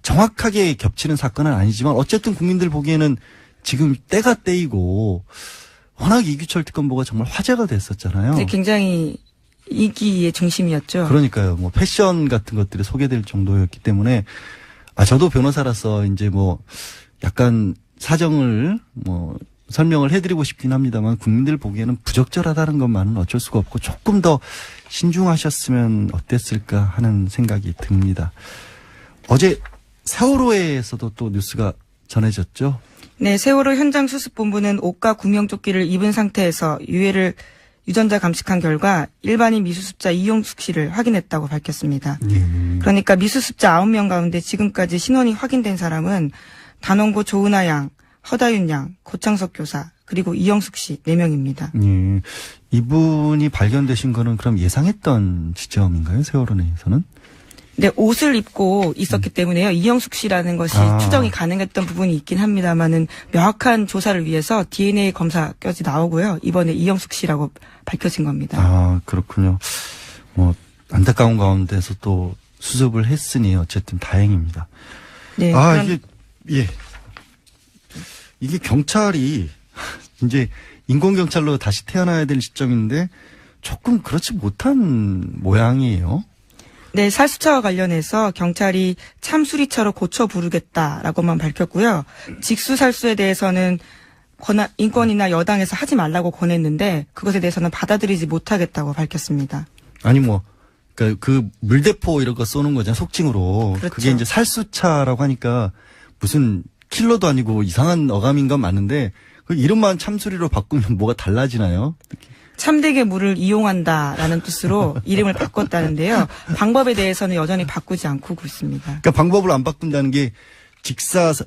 정확하게 겹치는 사건은 아니지만 어쨌든 국민들 보기에는 지금 때가 때이고 워낙 이규철 특검보가 정말 화제가 됐었잖아요. 네, 굉장히 인기의 중심이었죠. 그러니까요. 뭐 패션 같은 것들이 소개될 정도였기 때문에 저도 변호사라서 이제 뭐 약간 사정을 뭐 설명을 해드리고 싶긴 합니다만 국민들 보기에는 부적절하다는 것만은 어쩔 수가 없고 조금 더 신중하셨으면 어땠을까 하는 생각이 듭니다. 어제 세월호에서도 또 뉴스가 전해졌죠? 네, 세월호 현장 수습본부는 옷과 구명조끼를 입은 상태에서 유전자 감식한 결과 일반인 미수습자 이용숙 씨를 확인했다고 밝혔습니다. 그러니까 미수습자 9명 가운데 지금까지 신원이 확인된 사람은 단원고 조은하 양, 허다윤 양, 고창석 교사, 그리고 이영숙 씨 4명입니다. 예. 이분이 발견되신 거는 그럼 예상했던 지점인가요? 세월호 내에서는? 네, 옷을 입고 있었기 때문에요. 이영숙 씨라는 것이 추정이 가능했던 부분이 있긴 합니다만은 명확한 조사를 위해서 DNA 검사까지 나오고요. 이번에 이영숙 씨라고 밝혀진 겁니다. 그렇군요. 뭐 안타까운 가운데서 또 수습을 했으니 어쨌든 다행입니다. 네. 이게 경찰이 이제 인권경찰로 다시 태어나야 될 시점인데 조금 그렇지 못한 모양이에요. 네, 살수차와 관련해서 경찰이 참수리차로 고쳐 부르겠다라고만 밝혔고요. 직수살수에 대해서는 인권이나 여당에서 하지 말라고 권했는데 그것에 대해서는 받아들이지 못하겠다고 밝혔습니다. 아니 그러니까 그 물대포 이런 거 쏘는 거잖아요. 속칭으로. 그렇죠. 그게 이제 살수차라고 하니까 무슨 킬러도 아니고 이상한 어감인 건 맞는데 그 이름만 참수리로 바꾸면 뭐가 달라지나요? 참되게 물을 이용한다라는 뜻으로 이름을 바꿨다는데요. 방법에 대해서는 여전히 바꾸지 않고 있습니다. 그러니까 방법을 안 바꾼다는 게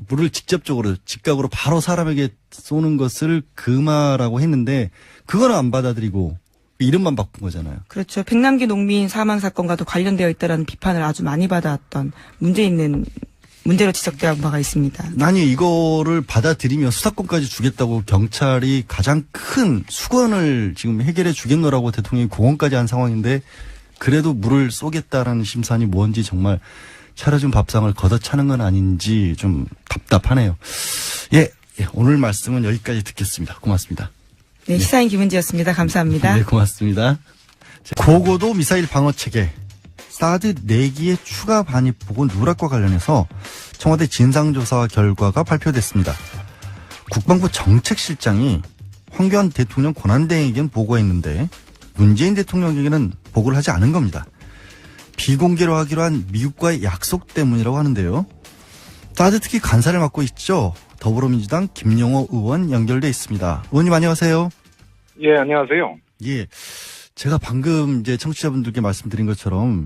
물을 직접적으로 직각으로 바로 사람에게 쏘는 것을 금하라고 했는데 그거는 안 받아들이고 이름만 바꾼 거잖아요. 그렇죠. 백남기 농민 사망 사건과도 관련되어 있다는 비판을 아주 많이 받아왔던 문제로 지적된 바가 있습니다. 아니 이거를 받아들이면 수사권까지 주겠다고 경찰이 가장 큰 수건을 지금 해결해 주겠노라고 대통령이 공언까지 한 상황인데 그래도 물을 쏘겠다라는 심산이 뭔지 정말 차려준 밥상을 걷어차는 건 아닌지 좀 답답하네요. 예, 오늘 말씀은 여기까지 듣겠습니다. 고맙습니다. 네, 시사인 김은지였습니다. 감사합니다. 네, 고맙습니다. 고고도 미사일 방어 체계 사드 4기의 추가 반입 보고 누락과 관련해서 청와대 진상조사 결과가 발표됐습니다. 국방부 정책실장이 황교안 대통령 권한대행에게는 보고했는데 문재인 대통령에게는 보고를 하지 않은 겁니다. 비공개로 하기로 한 미국과의 약속 때문이라고 하는데요. 사드 특히 간사를 맡고 있죠. 더불어민주당 김영호 의원 연결돼 있습니다. 의원님 안녕하세요. 예, 안녕하세요. 예, 제가 방금 이제 청취자분들께 말씀드린 것처럼